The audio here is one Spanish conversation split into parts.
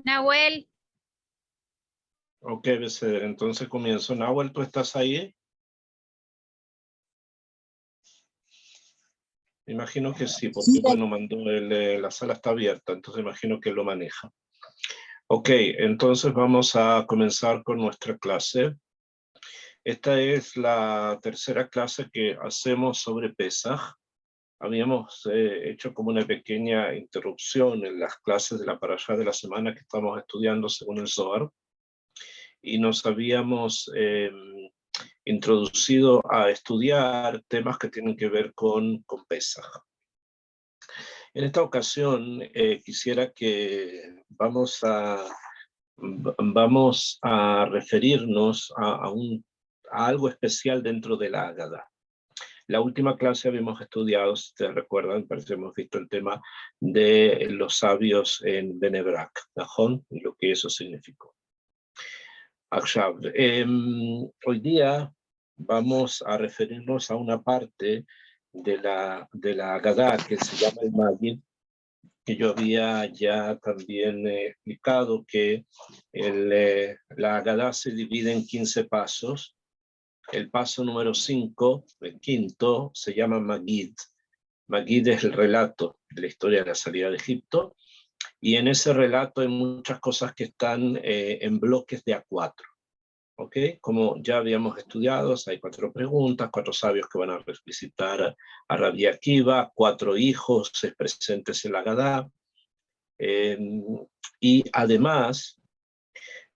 Nahuel. Ok, Becer, entonces comienzo. Nahuel, ¿tú estás ahí? Imagino que sí, porque bueno, mandó la sala está abierta, entonces imagino que lo maneja. Ok, entonces vamos a comenzar con nuestra clase. Esta es la tercera clase que hacemos sobre Pesaj. Habíamos hecho como una pequeña interrupción en las clases de la parashá de la semana que estamos estudiando según el Zohar, y nos habíamos introducido a estudiar temas que tienen que ver con Pesaj. En esta ocasión quisiera que vamos a referirnos a algo especial dentro de la Haggadah. La última clase habíamos estudiado, si te recuerdan, parece que hemos visto el tema de los sabios en Bnei Brak, Najón, y lo que eso significó. Hoy día vamos a referirnos a una parte de la Haggadah que se llama el Magid, que yo había ya también explicado que la Haggadah se divide en 15 pasos. El paso número 5, el quinto, se llama Magid. Magid es el relato de la historia de la salida de Egipto, y en ese relato hay muchas cosas que están en bloques de A4. ¿Ok? Como ya habíamos estudiado, hay 4 preguntas, 4 sabios que van a visitar a Rabbi Akiva, 4 hijos presentes en la Haggadah, y además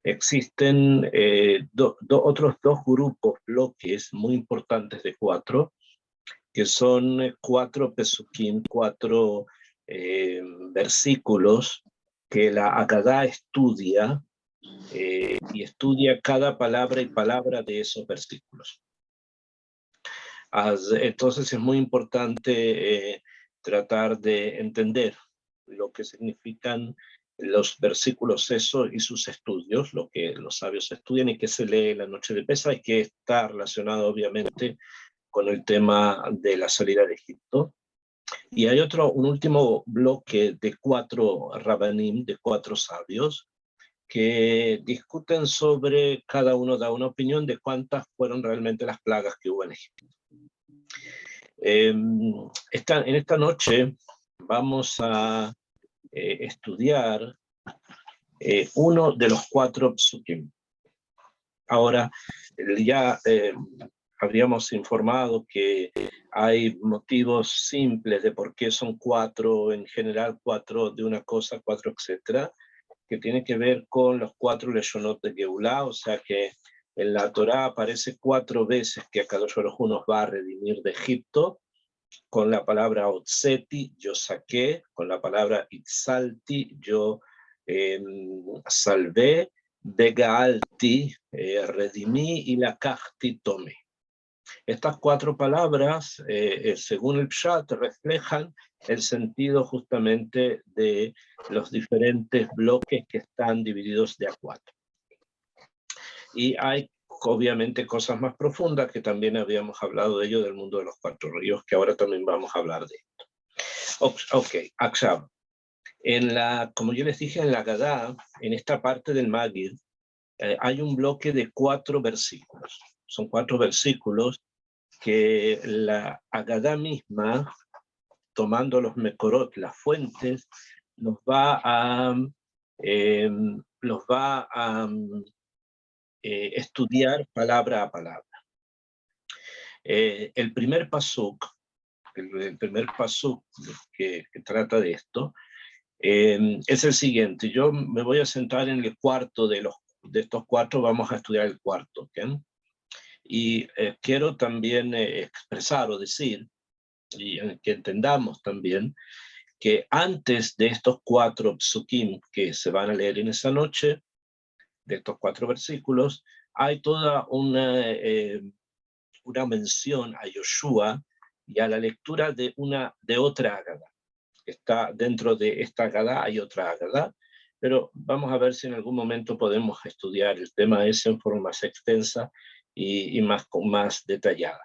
existen otros 2 grupos, bloques muy importantes de 4, que son 4 pesukim, 4 versículos que la Haggadah estudia, y estudia cada palabra y palabra de esos versículos. Entonces es muy importante tratar de entender lo que significan los versículos esos y sus estudios, lo que los sabios estudian y que se lee la noche de Pesaj, y que está relacionado obviamente con el tema de la salida de Egipto. Y hay un último bloque de 4 rabanim, de 4 sabios, que discuten sobre, cada uno da una opinión de cuántas fueron realmente las plagas que hubo en Egipto. En esta noche vamos a estudiar uno de los 4 psukim. Ahora, ya habíamos informado que hay motivos simples de por qué son 4, en general 4 de una cosa, 4 etcétera, que tiene que ver con los 4 leshonot de Geulah, o sea que en la Torá aparece 4 veces que Akadosh Baruj Hu nos va a redimir de Egipto, con la palabra Otseti, yo saqué, con la palabra Itzalti, yo salvé, Begaalti, redimí, y Lakachti, tomé. Estas 4 palabras, según el Pshat, reflejan el sentido justamente de los diferentes bloques que están divididos de A4. Y hay obviamente cosas más profundas que también habíamos hablado de ello, del mundo de los 4 ríos, que ahora también vamos a hablar de esto. Ok, Akshav. Como yo les dije en la Haggadah, en esta parte del Magid, hay un bloque de 4 versículos. Son 4 versículos que la Haggadah misma, tomando los Mekorot, las fuentes, los va a estudiar palabra a palabra. El primer pasuk que trata de esto, es el siguiente. Yo me voy a centrar en el cuarto de estos 4, vamos a estudiar el cuarto, ¿okay? Y quiero también expresar o decir, y que entendamos también, que antes de estos 4 psukim que se van a leer en esa noche, de estos 4 versículos, hay toda una mención a Yoshua y a la lectura de otra Haggadah. Está dentro de esta Haggadah, hay otra Haggadah, pero vamos a ver si en algún momento podemos estudiar el tema ese en forma más extensa y más detallada.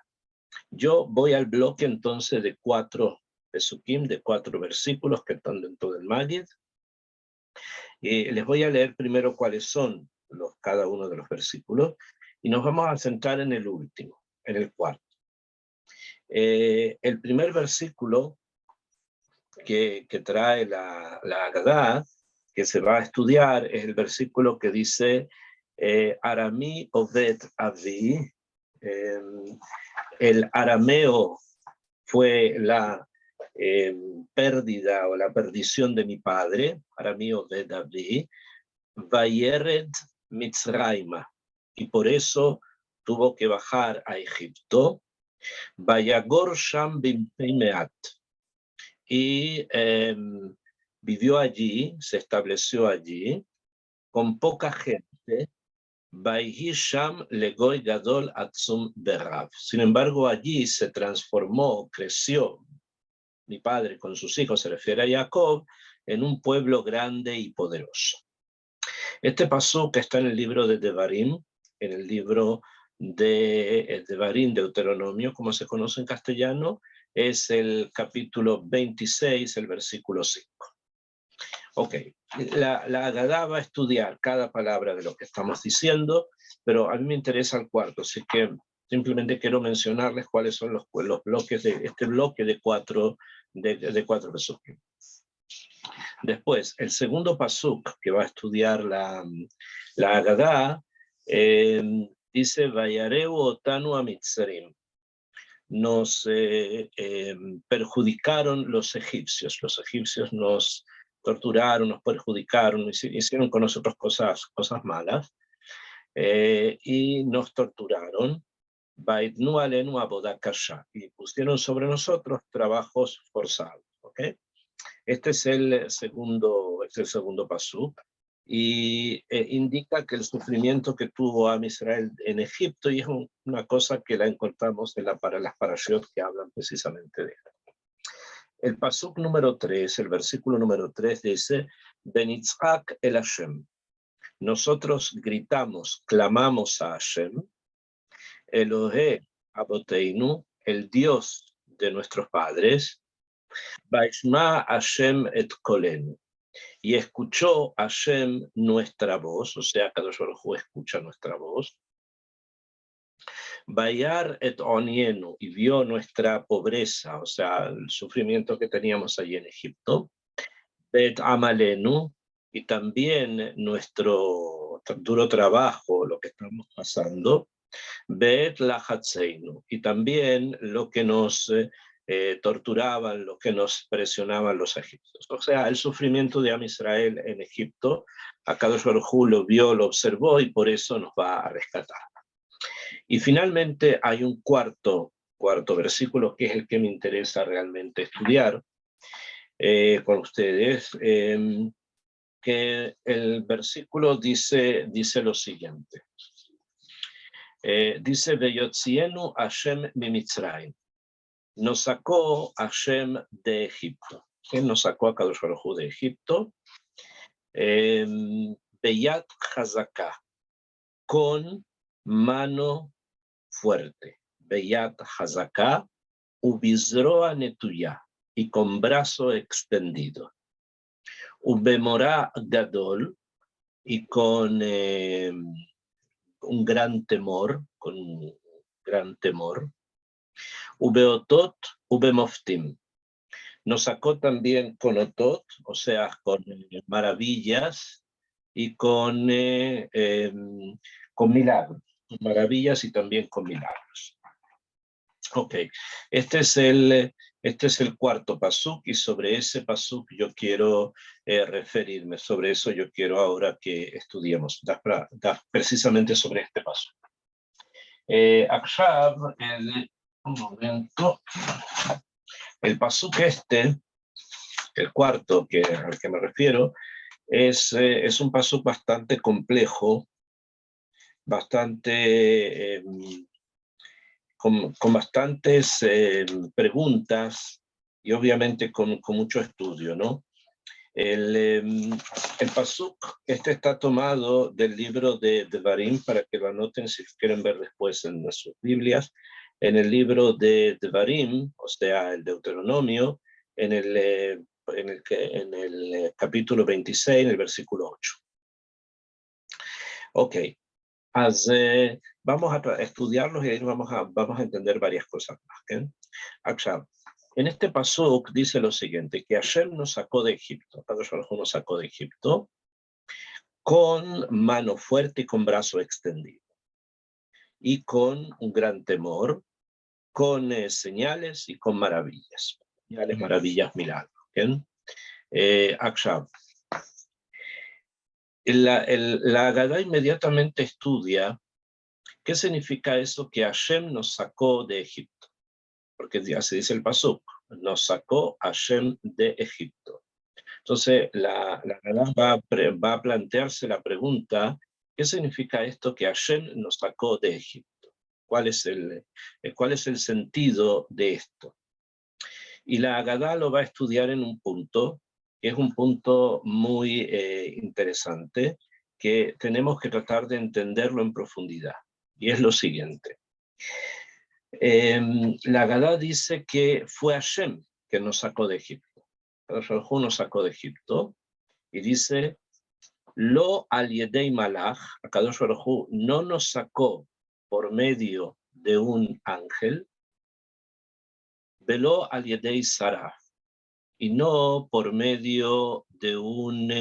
Yo voy al bloque entonces de 4 pesukim, de 4 versículos que están dentro del Magid. Les voy a leer primero cuáles son cada uno de los versículos y nos vamos a centrar en el último, en el cuarto. El primer versículo que trae la Agadá, que se va a estudiar, es el versículo que dice Aramí Oved Avi. El arameo fue la pérdida o la perdición de mi padre, Aramí Oved Avi, Vayered Mitzraima, y por eso tuvo que bajar a Egipto, Vayagor Sham Bimtei Meat, y vivió allí, se estableció allí, con poca gente, Vayhi Sham Legoy Gadol Atzum Berav. Sin embargo, allí se transformó, creció, mi padre con sus hijos, se refiere a Jacob, en un pueblo grande y poderoso. Este pasuk está en el libro de Devarim, en el libro de Devarim, Deuteronomio, como se conoce en castellano, es el capítulo 26, el versículo 5. Ok, la Agadá va a estudiar cada palabra de lo que estamos diciendo, pero a mí me interesa el cuarto, así que simplemente quiero mencionarles cuáles son los bloques de este bloque de cuatro pesukim. Después, el segundo pasuk que va a estudiar la Agadá dice, Vayareu otanu a Mitzrim. Nos perjudicaron los egipcios nos torturaron, nos perjudicaron, hicieron con nosotros cosas malas, y nos torturaron, y pusieron sobre nosotros trabajos forzados. ¿Okay? Este es el segundo pasuk, y indica que el sufrimiento que tuvo Am Israel en Egipto, y es una cosa que la encontramos para las parashiot que hablan precisamente de esto. El pasuk número 3, el versículo número 3 dice, Benitzak el Hashem. Nosotros gritamos, clamamos a Hashem, Elohe Aboteinu, el Dios de nuestros padres, Vaishma Hashem et kolenu. Y escuchó Hashem nuestra voz, o sea, Kadosh Baruj Hu escucha nuestra voz. Bayar et onienu, y vio nuestra pobreza, o sea, el sufrimiento que teníamos allí en Egipto. Bet amalenu, y también nuestro duro trabajo, lo que estamos pasando. Bet lahatzeinu, y también lo que nos torturaban, lo que nos presionaban los egipcios. O sea, el sufrimiento de Am Israel en Egipto, Akadosh Baruj Hu lo vio, lo observó y por eso nos va a rescatar. Y finalmente hay un cuarto versículo que es el que me interesa realmente estudiar con ustedes, que el versículo dice lo siguiente. Dice, Veyotzienu Hashem mimitzrayim. Nos sacó Hashem de Egipto. Él nos sacó a Kadosh Baruj Hu de Egipto. Beyat Hazaká, con mano fuerte. Beyat Hazaká, ubizroa netuyá, y con brazo extendido. Ubemorá gadol, y con un gran temor, Ubeotot, ubemoftim. Nos sacó también con otot, o sea, con maravillas y con milagros. Con maravillas y también con milagros. Ok, este es el cuarto pasuk, y sobre ese pasuk yo quiero referirme. Sobre eso yo quiero ahora que estudiemos, precisamente sobre este pasuk. Akshav, un momento. El pasuk el cuarto al que me refiero, es un pasuk bastante complejo, bastante con bastantes preguntas y obviamente con mucho estudio, ¿no? El pasuk, este está tomado del libro de Devarim, para que lo anoten si quieren ver después en sus Biblias. En el libro de Devarim, o sea, el Deuteronomio, en el capítulo 26, en el versículo 8. Ok, vamos a estudiarlos y ahí vamos a entender varias cosas más. ¿Okay? En este pasuk dice lo siguiente, que Hashem nos sacó de Egipto, Kadosh Baruj Hu nos sacó de Egipto, con mano fuerte y con brazo extendido, y con un gran temor, con señales y con maravillas. Señales, maravillas, milagros. ¿Okay? La Agadá inmediatamente estudia qué significa eso que Hashem nos sacó de Egipto. Porque ya se dice el pasuk, nos sacó Hashem de Egipto. Entonces, la Agadá va a plantearse la pregunta, ¿qué significa esto que Hashem nos sacó de Egipto? ¿Cuál es el sentido de esto? Y la Agadá lo va a estudiar en un punto, que es un punto muy interesante, que tenemos que tratar de entenderlo en profundidad. Y es lo siguiente. La Agadá dice que fue Hashem que nos sacó de Egipto. Kadosh Baruj Hu nos sacó de Egipto y dice, Lo al yedei malach, Kadosh Baruj Hu no nos sacó por medio de un ángel, velo al yedei saraf, y no por medio de un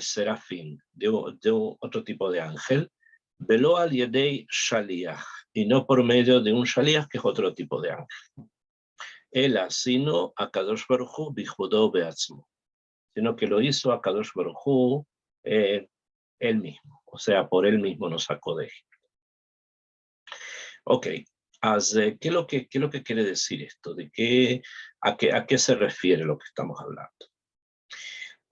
serafín, de otro tipo de ángel, velo al yedei shaliach, y no por medio de un shaliach, que es otro tipo de ángel. Ela, sino a Kadosh Baruj Hu bijudó beatzmo, sino que lo hizo a Kadosh Baruj Hu él mismo, o sea, por él mismo nos sacó de Egipto. Ok, ¿qué es lo que quiere decir esto? ¿A qué se refiere lo que estamos hablando?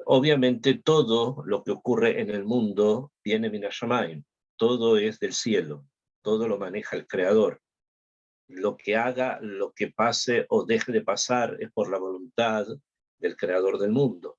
Obviamente todo lo que ocurre en el mundo viene min hashamayim, todo es del cielo, todo lo maneja el Creador. Lo que haga, lo que pase o deje de pasar es por la voluntad del Creador del mundo.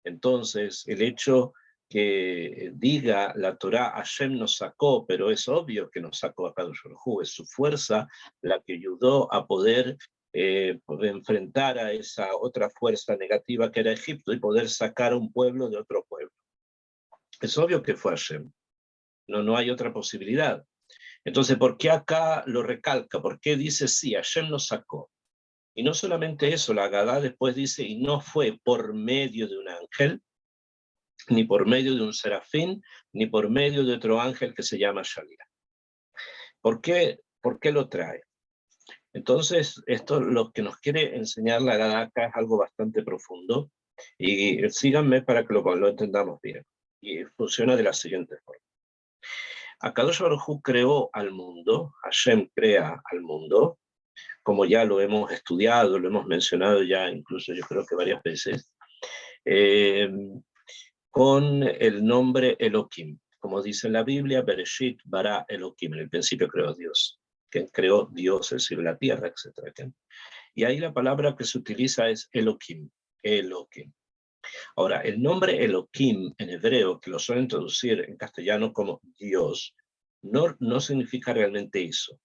Entonces, el hecho que diga la Torá, Hashem nos sacó, pero es obvio que nos sacó a Kadosh Baruj Hu, es su fuerza la que ayudó a poder enfrentar a esa otra fuerza negativa que era Egipto y poder sacar a un pueblo de otro pueblo. Es obvio que fue Hashem, no hay otra posibilidad. Entonces, ¿por qué acá lo recalca? ¿Por qué dice sí, Hashem nos sacó? Y no solamente eso, la Agadá después dice, y no fue por medio de un ángel, ni por medio de un serafín, ni por medio de otro ángel que se llama Shalia. ¿Por qué lo trae? Entonces, esto lo que nos quiere enseñar la Agadá acá es algo bastante profundo, y síganme para que lo entendamos bien. Y funciona de la siguiente forma. Akadosh Baruj Hu creó al mundo, Hashem crea al mundo, como ya lo hemos estudiado, lo hemos mencionado ya incluso yo creo que varias veces, con el nombre Elohim. Como dice en la Biblia, Bereshit bara Elohim, en el principio creó Dios, que creó Dios, es decir, la tierra, etc. Y ahí la palabra que se utiliza es Elohim, Elohim. Ahora, el nombre Elohim en hebreo, que lo suelen traducir en castellano como Dios, no significa realmente eso,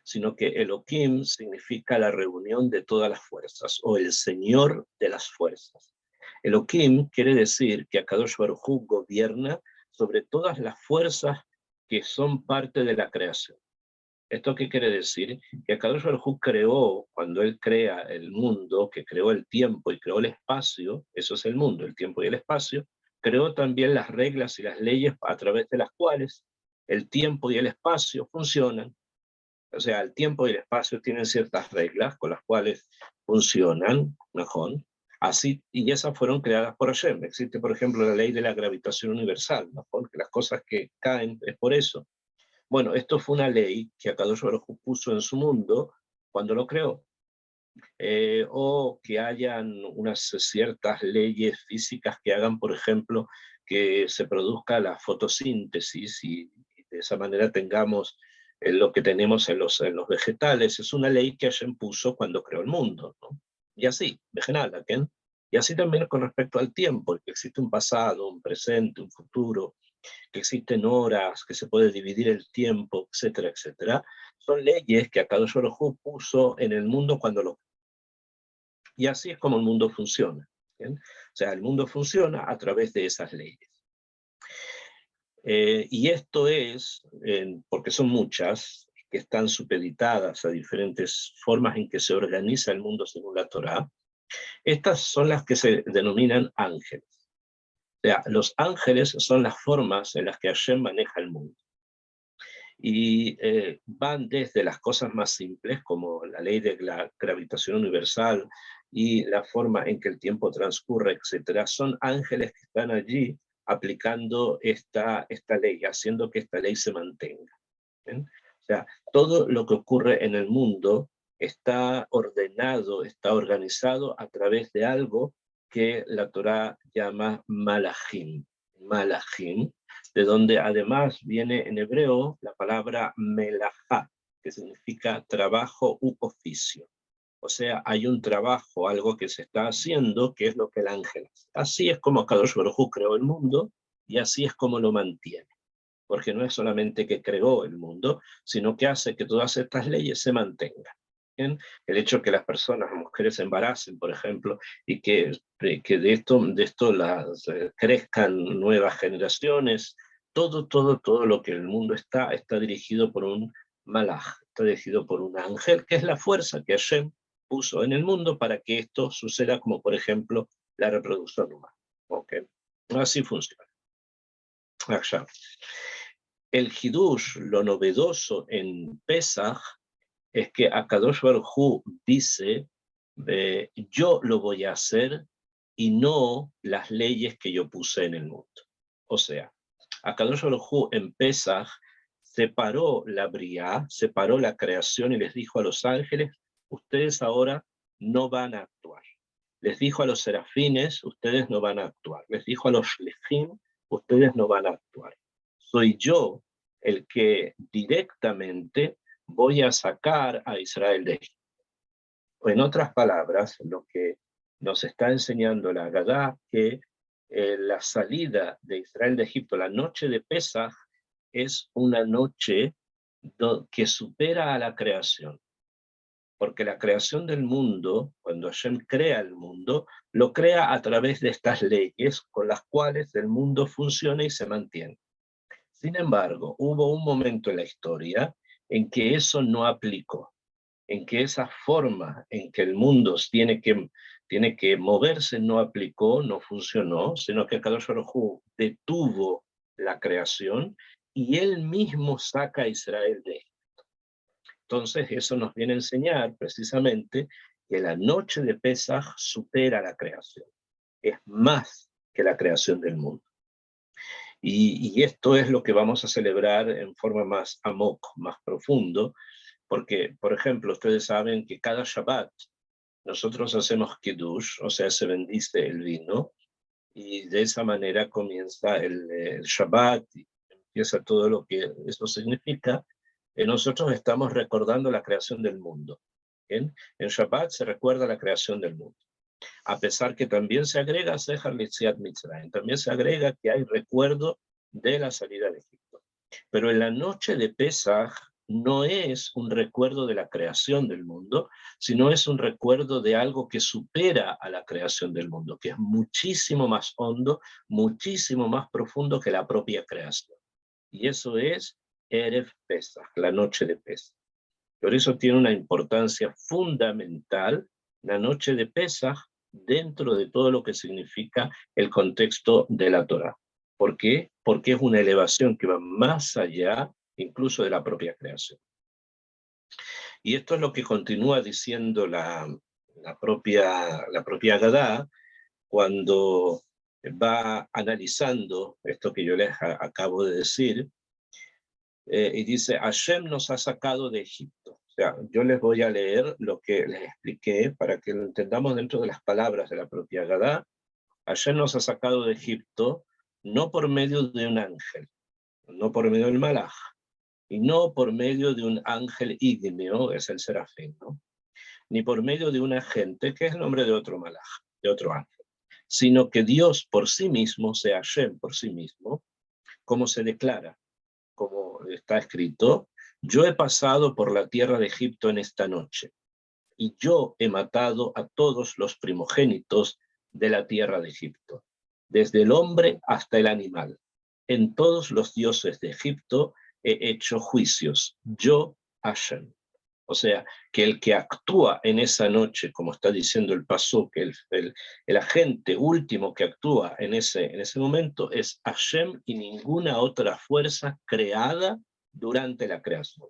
sino que Elohim significa la reunión de todas las fuerzas, o el Señor de las fuerzas. Elohim quiere decir que Akadosh Baruj Hu gobierna sobre todas las fuerzas que son parte de la creación. ¿Esto qué quiere decir? Que Akadosh Baruj Hu creó, cuando él crea el mundo, que creó el tiempo y creó el espacio, eso es el mundo, el tiempo y el espacio, creó también las reglas y las leyes a través de las cuales el tiempo y el espacio funcionan. O sea, el tiempo y el espacio tienen ciertas reglas con las cuales funcionan, mejor, así, y esas fueron creadas por Hashem. Existe, por ejemplo, la ley de la gravitación universal, mejor, que las cosas que caen es por eso. Bueno, esto fue una ley que Akadosh Baruj Hu puso en su mundo cuando lo creó. O que hayan unas ciertas leyes físicas que hagan, por ejemplo, que se produzca la fotosíntesis y de esa manera tengamos lo que tenemos en los vegetales. Es una ley que Hashem puso cuando creó el mundo, ¿no? Y así, vegetal, ¿ok? Y así también con respecto al tiempo, que existe un pasado, un presente, un futuro, que existen horas, que se puede dividir el tiempo, etcétera, etcétera. Son leyes que Akadosh Baruj Hu puso en el mundo cuando lo... Y así es como el mundo funciona. ¿Bien? O sea, el mundo funciona a través de esas leyes. Y esto es, porque son muchas, que están supeditadas a diferentes formas en que se organiza el mundo según la Torá. Estas son las que se denominan ángeles. O sea, los ángeles son las formas en las que Hashem maneja el mundo. Y van desde las cosas más simples, como la ley de la gravitación universal y la forma en que el tiempo transcurre, etc. Son ángeles que están allí aplicando esta ley, haciendo que esta ley se mantenga. ¿Bien? O sea, todo lo que ocurre en el mundo está ordenado, está organizado a través de algo que la Torá llama malachim. Malachim, de donde además viene en hebreo la palabra melajá, que significa trabajo u oficio. O sea, hay un trabajo, algo que se está haciendo, que es lo que el ángel hace. Así es como Kadosh Baruj Hu creó el mundo, y así es como lo mantiene. Porque no es solamente que creó el mundo, sino que hace que todas estas leyes se mantengan. ¿Bien? El hecho de que las personas, las mujeres se embaracen, por ejemplo, y que de esto crezcan nuevas generaciones, todo lo que el mundo está dirigido por un malaj, está dirigido por un ángel, que es la fuerza que Hashem puso en el mundo para que esto suceda, como por ejemplo la reproducción humana. ¿Okay? Así funciona. Allá. El Hidush, lo novedoso en Pesach, es que Akadosh Baruj Hu dice, yo lo voy a hacer y no las leyes que yo puse en el mundo. O sea, Akadosh Baruj Hu en Pesach separó la Briá, separó la creación y les dijo a los ángeles, ustedes ahora no van a actuar. Les dijo a los serafines, ustedes no van a actuar. Les dijo a los shlichim, ustedes no van a actuar. Soy yo el que directamente voy a sacar a Israel de Egipto. En otras palabras, lo que nos está enseñando la Agadá, que la salida de Israel de Egipto, la noche de Pesaj, es una noche que supera a la creación. Porque la creación del mundo, cuando Hashem crea el mundo, lo crea a través de estas leyes con las cuales el mundo funciona y se mantiene. Sin embargo, hubo un momento en la historia en que eso no aplicó, en que esa forma en que el mundo tiene que moverse no aplicó, no funcionó, sino que Kadosh Baruj Hu detuvo la creación y él mismo saca a Israel de Egipto. Entonces eso nos viene a enseñar precisamente que la noche de Pesaj supera la creación, es más que la creación del mundo. Y esto es lo que vamos a celebrar en forma más amok, más profundo, porque, por ejemplo, ustedes saben que cada Shabbat nosotros hacemos Kiddush, o sea, se bendice el vino, y de esa manera comienza el Shabbat, y empieza todo lo que eso significa. Nosotros estamos recordando la creación del mundo. ¿Bien? En Shabbat se recuerda la creación del mundo. A pesar que también se agrega Sehar Litziat Mitzrayim, también se agrega que hay recuerdo de la salida de Egipto. Pero en la noche de Pesaj no es un recuerdo de la creación del mundo, sino es un recuerdo de algo que supera a la creación del mundo, que es muchísimo más hondo, muchísimo más profundo que la propia creación. Y eso es Erev Pesaj, la noche de Pesaj. Por eso tiene una importancia fundamental la noche de Pesaj dentro de todo lo que significa el contexto de la Torá. ¿Por qué? Porque es una elevación que va más allá incluso de la propia creación. Y esto es lo que continúa diciendo la propia Agadá cuando va analizando esto que yo les acabo de decir, y dice, Hashem nos ha sacado de Egipto. O sea, yo les voy a leer lo que les expliqué para que lo entendamos dentro de las palabras de la propia Agadá. Hashem nos ha sacado de Egipto no por medio de un ángel, no por medio del malaj, y no por medio de un ángel ígneo, es el serafín, ¿no? Ni por medio de un agente, que es el nombre de otro malaj, de otro ángel, sino que Dios por sí mismo, sea Hashem por sí mismo, como se declara, como está escrito, yo he pasado por la tierra de Egipto en esta noche, y yo he matado a todos los primogénitos de la tierra de Egipto, desde el hombre hasta el animal. En todos los dioses de Egipto he hecho juicios, yo, Hashem. O sea, que el que actúa en esa noche, como está diciendo el pasuk, el agente último que actúa en ese momento es Hashem y ninguna otra fuerza creada durante la creación.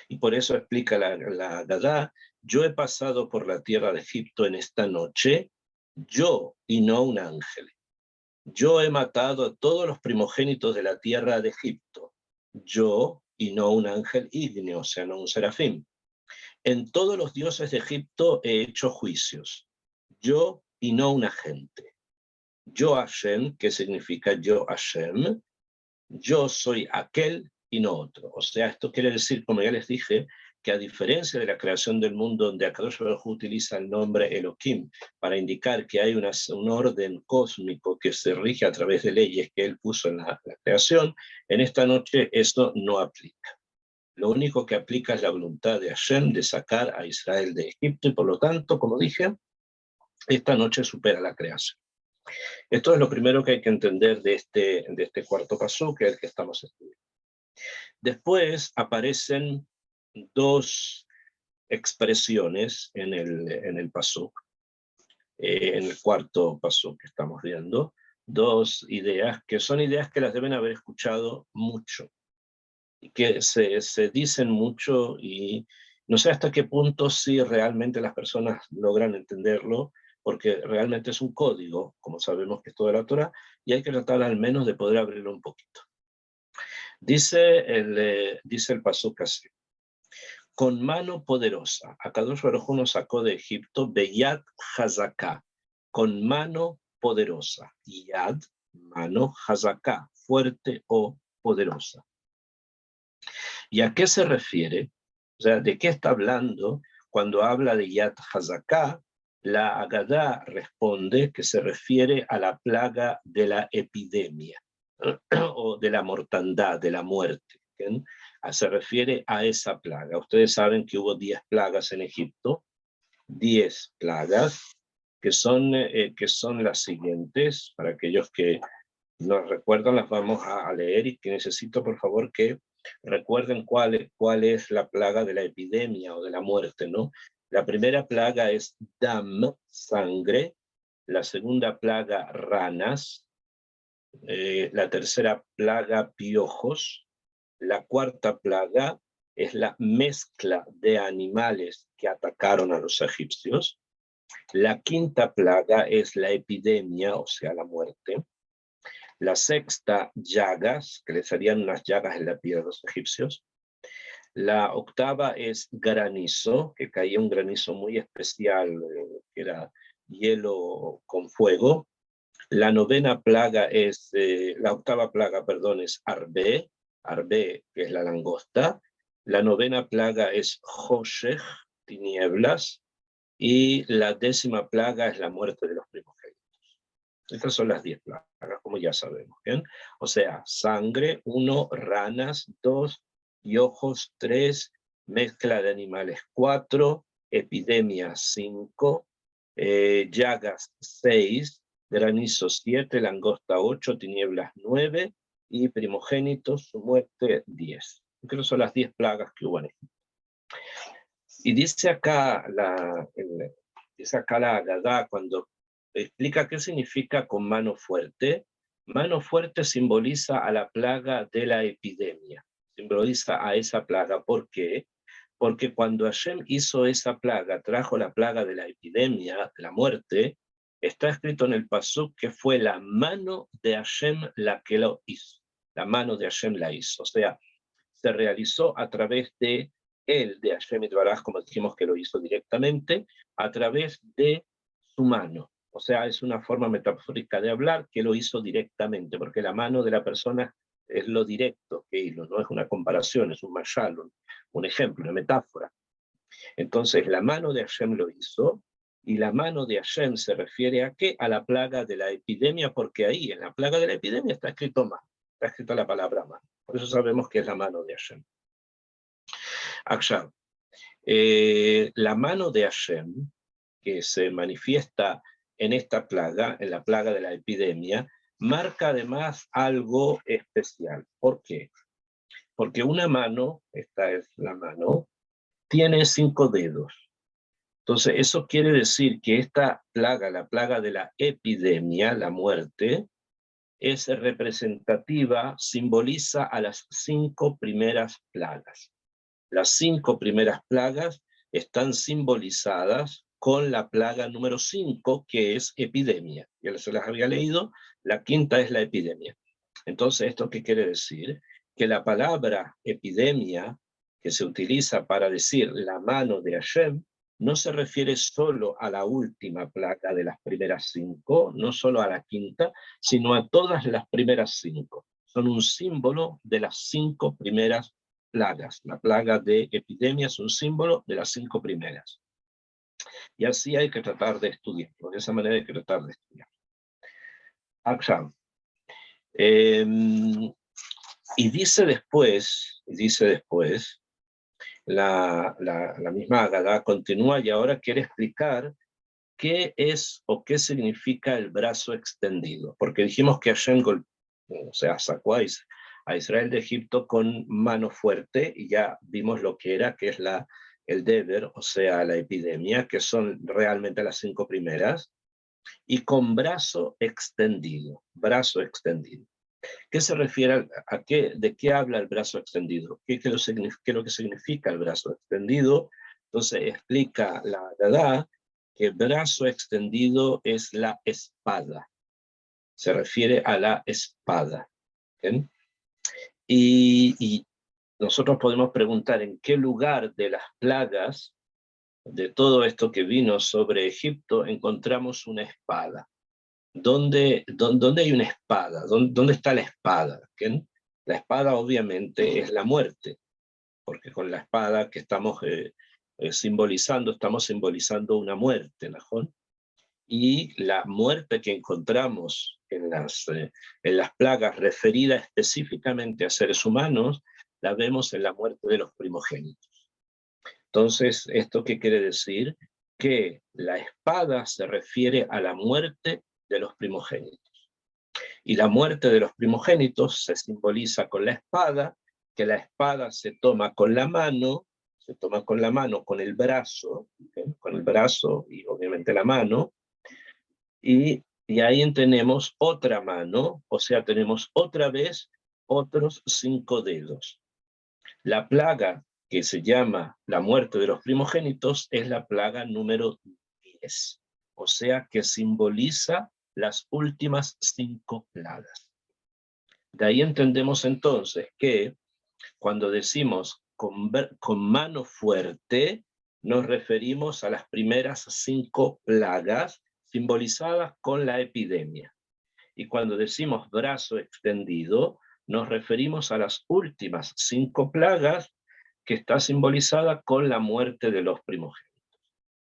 Y por eso explica la Agadá, yo he pasado por la tierra de Egipto en esta noche, yo y no un ángel. Yo he matado a todos los primogénitos de la tierra de Egipto, yo y no un ángel ígneo, o sea, no un serafín. En todos los dioses de Egipto he hecho juicios, yo y no un agente. Yo Hashem, que significa yo Hashem, yo soy aquel y no otro. O sea, esto quiere decir, como ya les dije, que a diferencia de la creación del mundo, donde Akadosh Baruj Hu utiliza el nombre Elohim para indicar que hay un orden cósmico que se rige a través de leyes que él puso en la creación, en esta noche eso no aplica. Lo único que aplica es la voluntad de Hashem de sacar a Israel de Egipto y por lo tanto, como dije, esta noche supera la creación. Esto es lo primero que hay que entender de este cuarto pasú, que es el que estamos estudiando. Después aparecen dos expresiones en el pasú, en el cuarto pasú que estamos viendo, dos ideas que son ideas que las deben haber escuchado mucho, y que se dicen mucho y no sé hasta qué punto si realmente las personas logran entenderlo, porque realmente es un código, como sabemos que es toda la Torah, y hay que tratar al menos de poder abrirlo un poquito. Dice el pasuk así: con mano poderosa, Akadosh Baruj Hu nos sacó de Egipto, Beyad Hazaká, con mano poderosa, Yad, mano, Hazaká, fuerte o poderosa. ¿Y a qué se refiere? O sea, ¿de qué está hablando cuando habla de Yad Hazaká? La Agadá responde que se refiere a la plaga de la epidemia o de la mortandad, de la muerte. ¿Bien? Se refiere a esa plaga. Ustedes saben que hubo 10 plagas en Egipto, 10 plagas que son las siguientes. Para aquellos que nos recuerdan, las vamos a leer, y que necesito por favor que recuerden cuál es la plaga de la epidemia o de la muerte, ¿no? La primera plaga es dam, sangre. La segunda plaga, ranas. La tercera plaga, piojos. La cuarta plaga es la mezcla de animales que atacaron a los egipcios. La quinta plaga es la epidemia, o sea, la muerte. La sexta, llagas, que les harían unas llagas en la piel a los egipcios. La octava es granizo, que caía un granizo muy especial, que era hielo con fuego. La novena plaga la octava plaga, perdón, es Arbe, que es la langosta. La novena plaga es Hoshech, tinieblas. Y la 10ª plaga es la muerte de los primogénitos. Estas son las 10 plagas, como ya sabemos, ¿bien? O sea, sangre, 1, ranas, 2, piojos, 3, mezcla de animales, 4, epidemia, 5, llagas, 6, granizo, 7, langosta, 8, tinieblas, 9, y primogénitos, su muerte, 10. Creo que son las 10 plagas que hubo en Egipto. Y dice acá la Agadá, cuando explica qué significa con mano fuerte. Mano fuerte simboliza a la plaga de la epidemia, simboliza a esa plaga. ¿Por qué? Porque cuando Hashem hizo esa plaga, trajo la plaga de la epidemia, de la muerte, está escrito en el pasuk que fue la mano de Hashem la que lo hizo. La mano de Hashem la hizo. O sea, se realizó a través de él, de Hashem Itbaraj, como dijimos que lo hizo directamente, a través de su mano. O sea, es una forma metafórica de hablar que lo hizo directamente, porque la mano de la persona es lo directo que hizo, no es una comparación, es un mashal, un ejemplo, una metáfora. Entonces, la mano de Hashem lo hizo, Y la mano de Hashem se refiere ¿a qué? A la plaga de la epidemia, porque ahí, en la plaga de la epidemia, está escrito mano, está escrita la palabra mano. Por eso sabemos que es la mano de Hashem. Akshav, la mano de Hashem, que se manifiesta en esta plaga, en la plaga de la epidemia, marca además algo especial. ¿Por qué? Porque una mano, esta es la mano, tiene 5 dedos. Entonces, eso quiere decir que esta plaga, la plaga de la epidemia, la muerte, es representativa, simboliza a las 5 primeras plagas. Las 5 primeras plagas están simbolizadas con la plaga número 5, que es epidemia. Ya se las había leído, la quinta es la epidemia. Entonces, ¿esto qué quiere decir? Que la palabra epidemia, que se utiliza para decir la mano de Hashem, no se refiere solo a la última plaga de las primeras 5, no solo a la quinta, sino a todas las primeras 5. Son un símbolo de las 5 primeras plagas. La plaga de epidemia es un símbolo de las 5 primeras. Y así hay que tratar de estudiarlo. De esa manera hay que tratar de estudiarlo. Akshan. Y dice después, la misma Agadá continúa y ahora quiere explicar qué es o qué significa el brazo extendido. Porque dijimos que Hashem, o sea, sacó a Israel de Egipto con mano fuerte, y ya vimos lo que era, que es el deber, o sea, la epidemia, que son realmente las 5 primeras, y con brazo extendido, brazo extendido. ¿Qué se refiere a qué? ¿De qué habla el brazo extendido? ¿Qué es lo que significa el brazo extendido? Entonces explica la Agadá que el brazo extendido es la espada. Se refiere a la espada. ¿Bien? Y nosotros podemos preguntar en qué lugar de las plagas, de todo esto que vino sobre Egipto, encontramos una espada. ¿Dónde hay una espada? ¿Dónde está la espada? ¿Bien? La espada obviamente es la muerte, porque con la espada que estamos simbolizando, estamos simbolizando una muerte, ¿no? Y la muerte que encontramos en las plagas referidas específicamente a seres humanos, la vemos en la muerte de los primogénitos. Entonces, ¿esto qué quiere decir? Que la espada se refiere a la muerte de los primogénitos. Y la muerte de los primogénitos se simboliza con la espada, que la espada se toma con la mano, con el brazo, ¿okay? Con el brazo y obviamente la mano, y ahí tenemos otra mano, o sea, tenemos otra vez otros 5 dedos. La plaga que se llama la muerte de los primogénitos es la plaga número 10, o sea, que simboliza las últimas 5 plagas. De ahí entendemos entonces que cuando decimos con mano fuerte, nos referimos a las primeras 5 plagas simbolizadas con la epidemia. Y cuando decimos brazo extendido, nos referimos a las últimas 5 plagas que está simbolizada con la muerte de los primogénitos.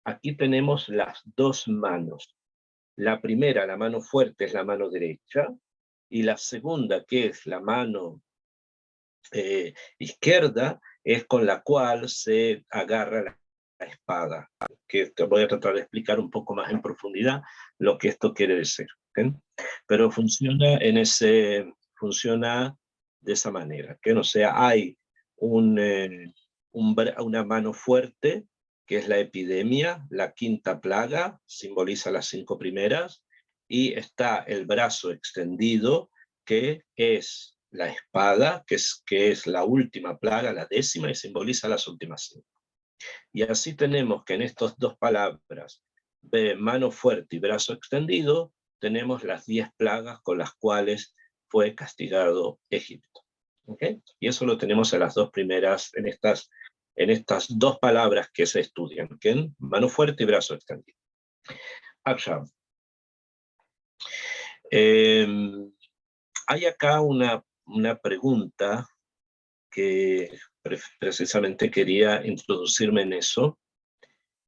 Aquí tenemos las 2 manos. La primera, la mano fuerte, es la mano derecha, y la segunda, que es la mano izquierda, es con la cual se agarra la espada, que te voy a tratar de explicar un poco más en profundidad lo que esto quiere decir. ¿Okay? Pero funciona de esa manera, que no sea, hay una mano fuerte, que es la epidemia, la quinta plaga, simboliza las 5 primeras, y está el brazo extendido, que es la espada, que es la última plaga, la 10ª, y simboliza las últimas 5. Y así tenemos que en estas 2 palabras, mano fuerte y brazo extendido, tenemos las 10 plagas con las cuales fue castigado Egipto. ¿Okay? Y eso lo tenemos en las 2 primeras, en estas 2 palabras que se estudian, ¿okay? Mano fuerte y brazo extendido. Akshav. Hay acá una pregunta que precisamente quería introducirme en eso.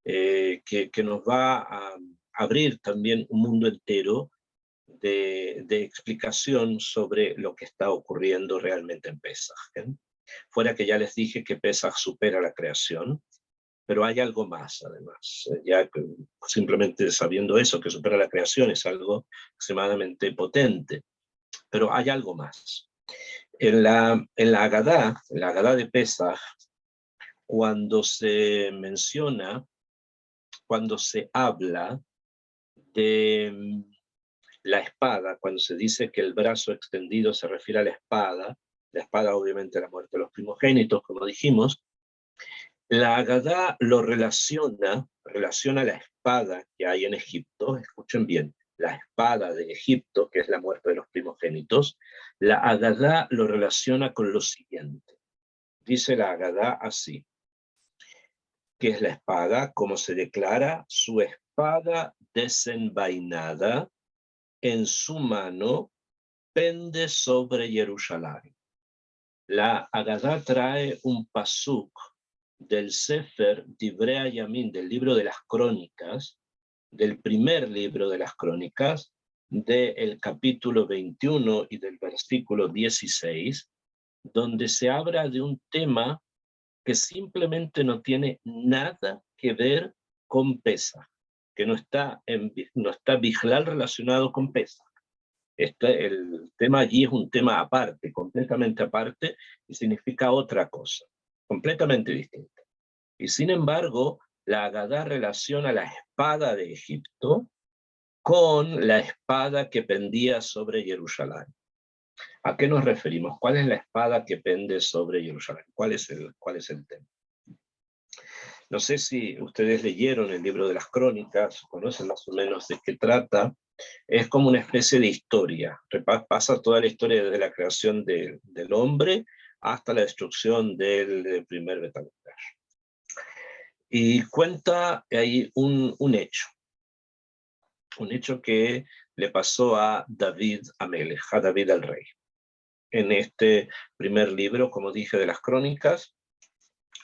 que nos va a abrir también un mundo entero de explicación sobre lo que está ocurriendo realmente en Pesaj. Fuera que ya les dije que Pesaj supera la creación, pero hay algo más además. Ya simplemente sabiendo eso, que supera la creación, es algo extremadamente potente, pero hay algo más. En la Agadá de Pesaj, cuando se menciona, cuando se habla de la espada, cuando se dice que el brazo extendido se refiere a la espada obviamente la muerte de los primogénitos, como dijimos, la Agadá lo relaciona la espada que hay en Egipto, escuchen bien, la espada de Egipto, que es la muerte de los primogénitos, la Agadá lo relaciona con lo siguiente. Dice la Agadá así, que es la espada, como se declara, su espada desenvainada en su mano pende sobre Jerusalén. La Agadá trae un pasuk del Sefer Divrei Yamin, del libro de las crónicas, del primer libro de las crónicas, del capítulo 21 y del versículo 16, donde se habla de un tema que simplemente no tiene nada que ver con Pesaj, que no está bijlal relacionado con Pesaj. El tema allí es un tema aparte, completamente aparte, y significa otra cosa, completamente distinta. Y sin embargo, la Agadá relaciona la espada de Egipto con la espada que pendía sobre Jerusalén. ¿A qué nos referimos? ¿Cuál es la espada que pende sobre Jerusalén? ¿Cuál es el tema? No sé si ustedes leyeron el libro de las crónicas, conocen más o menos de qué trata. Es como una especie de historia. Pasa toda la historia desde la creación del hombre hasta la destrucción del primer Betamigdash. Y cuenta ahí un hecho que le pasó a David Amelech, a David el rey. En este primer libro, como dije, de las crónicas,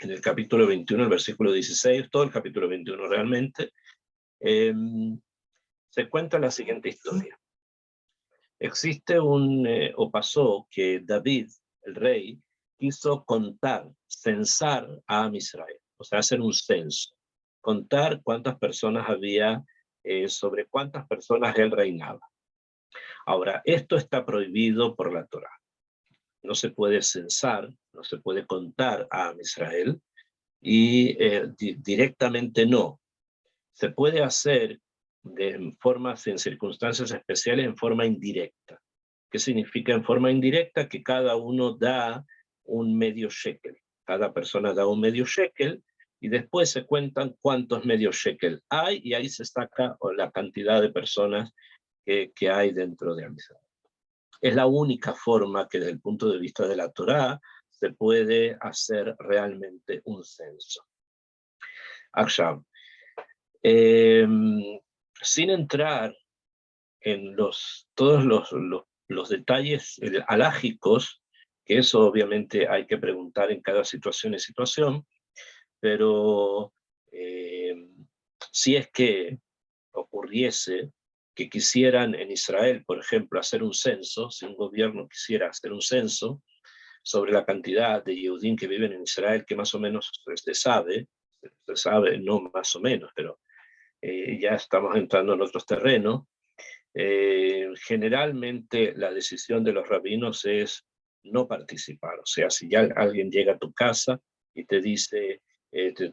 en el capítulo 21, el versículo 16, todo el capítulo 21 realmente, se cuenta la siguiente historia. Existe o pasó que David, el rey, quiso contar, censar a Israel, o sea, hacer un censo, contar cuántas personas había, sobre cuántas personas él reinaba. Ahora, esto está prohibido por la Torá. No se puede censar, no se puede contar a Israel, y directamente no. Se puede hacer en circunstancias especiales, en forma indirecta. ¿Qué significa en forma indirecta? Que cada uno da un medio shekel. Cada persona da un medio shekel y después se cuentan cuántos medios shekel hay y ahí se saca la cantidad de personas que hay dentro de Israel. Es la única forma que desde el punto de vista de la Torá se puede hacer realmente un censo. Ahora, sin entrar en todos los detalles halágicos, que eso obviamente hay que preguntar en cada situación y situación, pero si es que ocurriese que quisieran en Israel, por ejemplo, hacer un censo, si un gobierno quisiera hacer un censo sobre la cantidad de Yehudim que viven en Israel, que más o menos se sabe, no más o menos, pero ya estamos entrando en otros terrenos. Generalmente la decisión de los rabinos es no participar. O sea, si ya alguien llega a tu casa y te dice,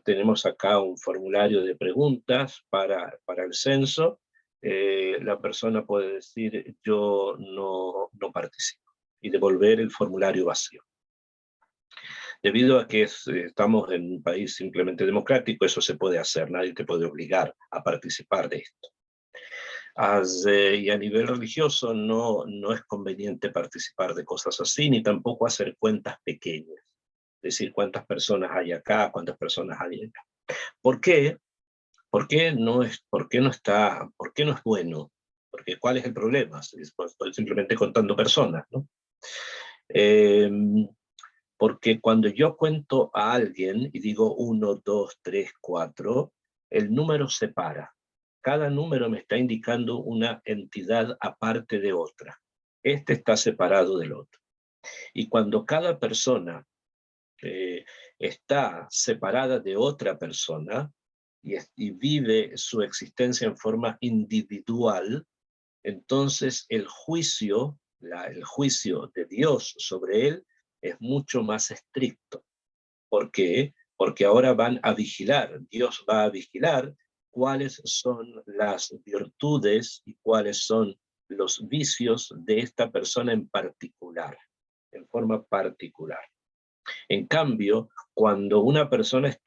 tenemos acá un formulario de preguntas para el censo, la persona puede decir, yo no participo, y devolver el formulario vacío. Debido a que estamos en un país simplemente democrático, eso se puede hacer, nadie te puede obligar a participar de esto. Y a nivel religioso no es conveniente participar de cosas así, ni tampoco hacer cuentas pequeñas, es decir, cuántas personas hay acá, cuántas personas hay acá. ¿Por qué? ¿Por qué no es bueno? Porque ¿cuál es el problema? Estoy simplemente contando personas, ¿no? Porque cuando yo cuento a alguien y digo 1, 2, 3, 4, el número separa. Cada número me está indicando una entidad aparte de otra. Este está separado del otro. Y cuando cada persona está separada de otra persona y vive su existencia en forma individual, entonces el juicio de Dios sobre él es mucho más estricto. ¿Por qué? Porque ahora van a vigilar, Dios va a vigilar cuáles son las virtudes y cuáles son los vicios de esta persona en particular, en forma particular. En cambio, cuando una persona es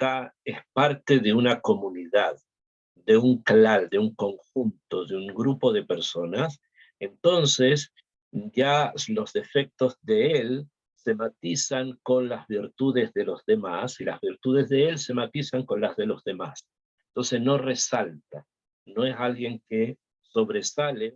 parte de una comunidad, de un clan, de un conjunto, de un grupo de personas, entonces ya los defectos de él se matizan con las virtudes de los demás y las virtudes de él se matizan con las de los demás. Entonces no resalta, no es alguien que sobresale,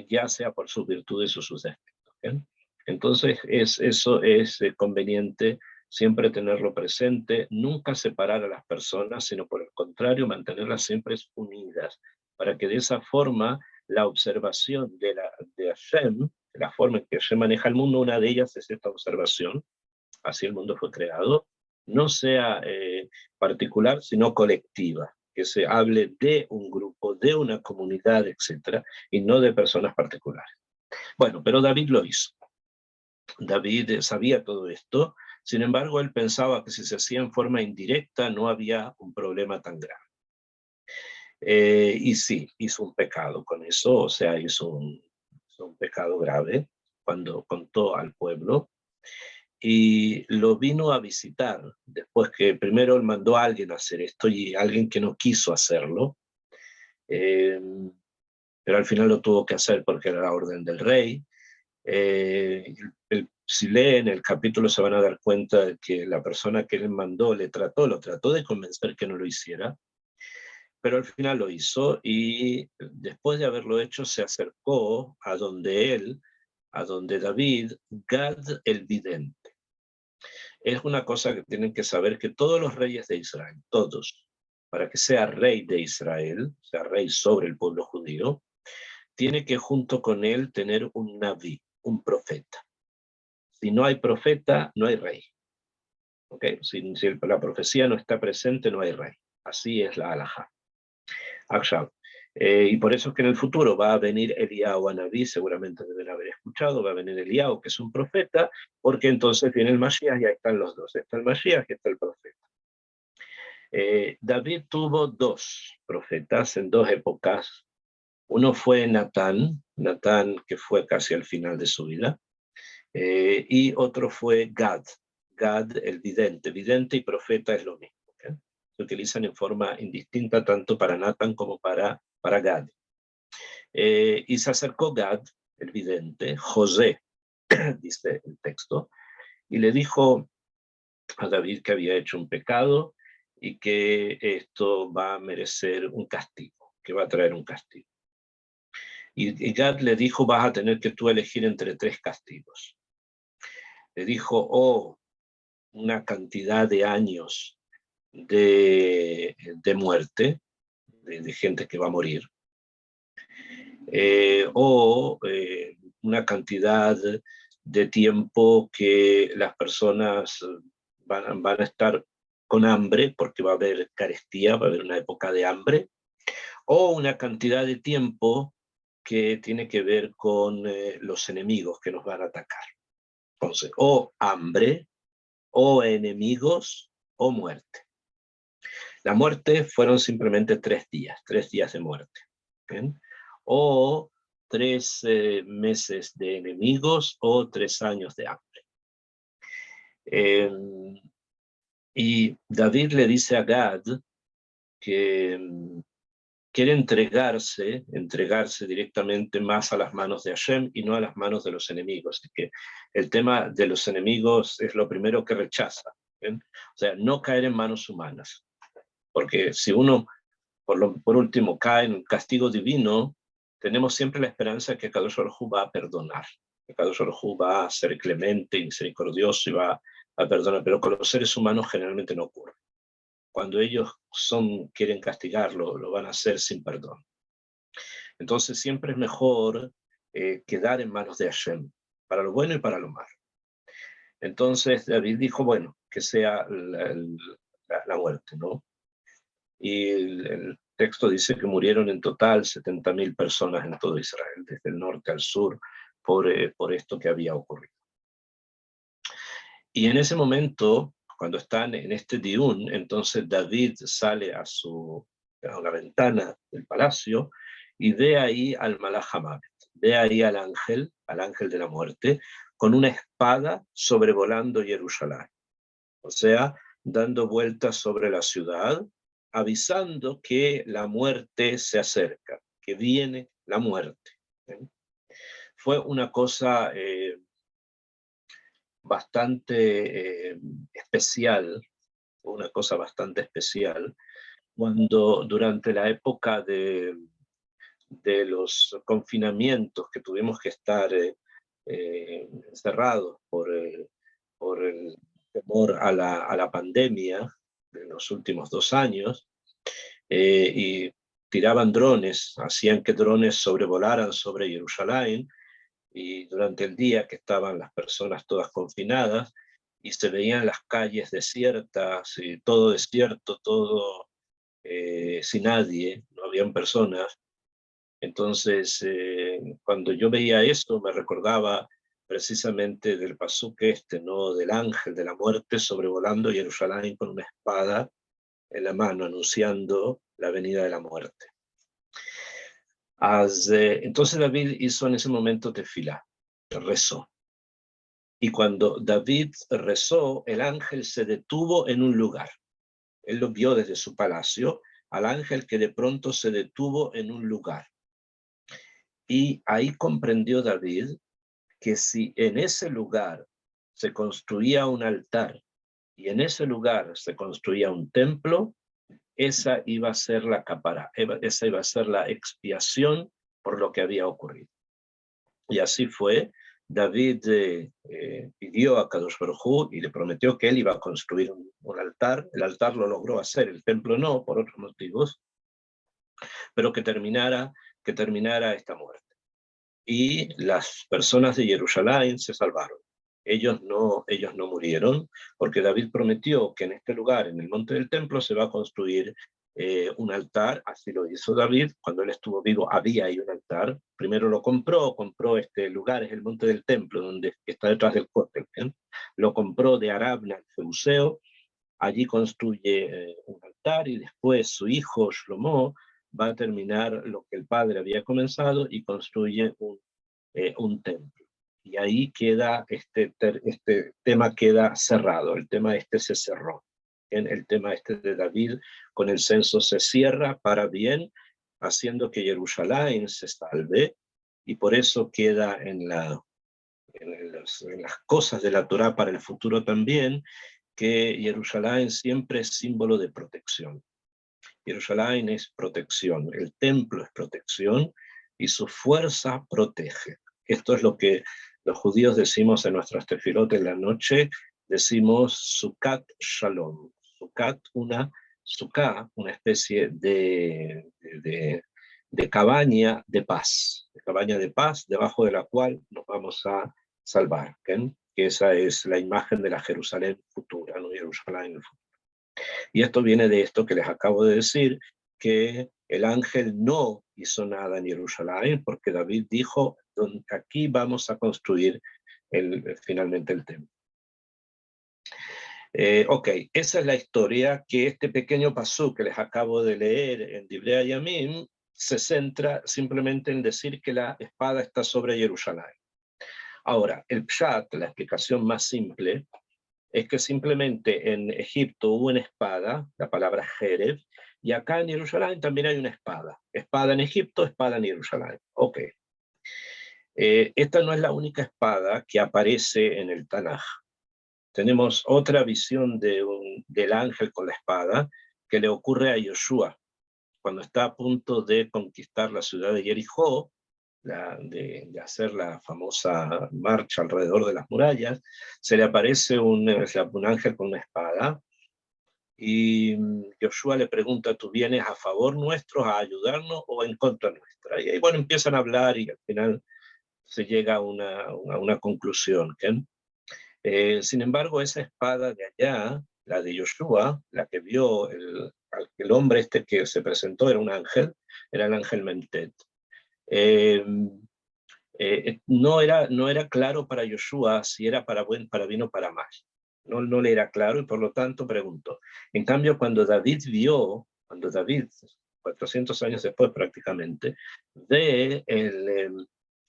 ya sea por sus virtudes o sus defectos. ¿Okay? Entonces eso es conveniente siempre tenerlo presente, nunca separar a las personas, sino por el contrario, mantenerlas siempre unidas, para que de esa forma la observación de Hashem, la forma en que Hashem maneja el mundo, una de ellas es esta observación, así el mundo fue creado, no sea particular, sino colectiva, que se hable de un grupo, de una comunidad, etc., y no de personas particulares. Bueno, pero David lo hizo. David sabía todo esto, sin embargo, él pensaba que si se hacía en forma indirecta no había un problema tan grave. Y sí, hizo un pecado con eso, o sea, hizo un pecado grave cuando contó al pueblo y lo vino a visitar después que primero él mandó a alguien a hacer esto y alguien que no quiso hacerlo, pero al final lo tuvo que hacer porque era la orden del rey. Si leen el capítulo se van a dar cuenta de que la persona que él mandó lo trató de convencer que no lo hiciera, pero al final lo hizo y después de haberlo hecho se acercó a donde David, Gad el vidente. Es una cosa que tienen que saber que todos los reyes de Israel, todos, para que sea rey de Israel, sea rey sobre el pueblo judío, tiene que junto con él tener un naví, un profeta. Si no hay profeta, no hay rey. ¿Okay? Si la profecía no está presente, no hay rey. Así es la halajá. Y por eso es que en el futuro va a venir Eliyahu a Naví, seguramente deben haber escuchado, va a venir Eliyahu, que es un profeta, porque entonces viene el Mashiach y ahí están los dos. Está el Mashiach y está el profeta. David tuvo dos profetas en dos épocas. Uno fue Natán que fue casi al final de su vida, y otro fue Gad el vidente. Vidente y profeta es lo mismo. ¿Okay? Se utilizan en forma indistinta tanto para Natán como para Gad. Y se acercó Gad, el vidente, José, dice el texto, y le dijo a David que había hecho un pecado y que esto va a merecer un castigo, que va a traer un castigo. Y Gad le dijo, vas a tener que tú elegir entre tres castigos. Le dijo, una cantidad de años de muerte, de gente que va a morir, una cantidad de tiempo que las personas van a estar con hambre, porque va a haber carestía, va a haber una época de hambre, o una cantidad de tiempo que tiene que ver con los enemigos que nos van a atacar. Entonces, o hambre, o enemigos, o muerte. La muerte fueron simplemente 3 días de muerte. ¿Bien? O 3 meses de enemigos, o 3 años de hambre. Y David le dice a Gad que quiere entregarse directamente más a las manos de Hashem y no a las manos de los enemigos. Así que el tema de los enemigos es lo primero que rechaza. ¿Bien? O sea, no caer en manos humanas. Porque si uno, por último, cae en un castigo divino, tenemos siempre la esperanza de que Kadosh Baruj Hu va a perdonar. Que Kadosh Baruj Hu va a ser clemente y misericordioso y va a perdonar. Pero con los seres humanos generalmente no ocurre. cuando ellos quieren castigarlo, lo van a hacer sin perdón. Entonces siempre es mejor quedar en manos de Hashem, para lo bueno y para lo malo. Entonces David dijo, bueno, que sea la muerte, ¿no? Y el texto dice que murieron en total 70.000 personas en todo Israel, desde el norte al sur, por esto que había ocurrido. Y en ese momento, cuando están en este diún, entonces David sale a la ventana del palacio y ve ahí al Malach Hamovet, ve ahí al ángel de la muerte, con una espada sobrevolando Jerusalén. O sea, dando vueltas sobre la ciudad, avisando que la muerte se acerca, que viene la muerte. Fue una cosa bastante especial, una cosa bastante especial, cuando durante la época de los confinamientos que tuvimos que estar encerrados por el temor a la pandemia de los últimos 2 años, y tiraban drones, hacían que drones sobrevolaran sobre Jerusalén, y durante el día que estaban las personas todas confinadas, y se veían las calles desiertas, y todo desierto, todo sin nadie, no habían personas. Entonces, cuando yo veía esto, me recordaba precisamente del pasuk ¿no? Del ángel de la muerte sobrevolando Jerusalén con una espada en la mano, anunciando la venida de la muerte. Entonces David hizo en ese momento tefilá, rezó. Y cuando David rezó, el ángel se detuvo en un lugar. Él lo vio desde su palacio, al ángel que de pronto se detuvo en un lugar. Y ahí comprendió David que si en ese lugar se construía un altar y en ese lugar se construía un templo, esa iba a ser la capara, esa iba a ser la expiación por lo que había ocurrido. Y así fue. David pidió a Kadosh Baruj Hu y le prometió que él iba a construir un altar. El altar lo logró hacer, el templo no, por otros motivos, pero que terminara esta muerte. Y las personas de Jerusalén se salvaron. Ellos no murieron, porque David prometió que en este lugar, en el monte del templo, se va a construir un altar. Así lo hizo David. Cuando él estuvo vivo había ahí un altar. Primero lo compró este lugar, es el monte del templo, donde está detrás del cótel. Lo compró de Arabna, el Jebuseo. Allí construye un altar, y después su hijo Shlomo va a terminar lo que el padre había comenzado y construye un templo. Y ahí queda este tema queda cerrado, el tema se cerró. El tema de David con el censo se cierra para bien, haciendo que Jerusalén se salve, y por eso queda en las cosas de la Torá para el futuro también, que Jerusalén siempre es símbolo de protección. Jerusalén es protección, el templo es protección, y su fuerza protege. Esto es lo que los judíos decimos en nuestras tefilot en la noche, decimos Sukkot Shalom. Sukkot, una especie de cabaña de paz, debajo de la cual nos vamos a salvar, ¿okay? Que esa es la imagen de la Jerusalén futura, ¿no? Jerusalén futura. Y esto viene de esto que les acabo de decir, que el ángel no hizo nada en Jerusalén, porque David dijo, aquí vamos a construir finalmente el templo. Ok, esa es la historia, que este pequeño pasú que les acabo de leer en Divrei Hayamim se centra simplemente en decir que la espada está sobre Jerusalén. Ahora, el pshat, la explicación más simple, es que simplemente en Egipto hubo una espada, la palabra Jereb, y acá en Jerusalén también hay una espada. Espada en Egipto, espada en Jerusalén. Ok. Esta no es la única espada que aparece en el Tanaj. Tenemos otra visión del ángel con la espada que le ocurre a Yoshua, cuando está a punto de conquistar la ciudad de Jericó, de hacer la famosa marcha alrededor de las murallas. Se le aparece un ángel con una espada y Yoshua le pregunta, ¿tú vienes a favor nuestro, a ayudarnos o en contra nuestra? Y ahí, bueno, empiezan a hablar y al final se llega a una conclusión. Sin embargo, esa espada de allá, la de Yoshua, la que vio el hombre este que se presentó, era un ángel, era el ángel Mentet. Eh, no era claro para Yoshua si era para bien o para mal. No le era claro y por lo tanto preguntó. En cambio, cuando David, 400 años después prácticamente, ve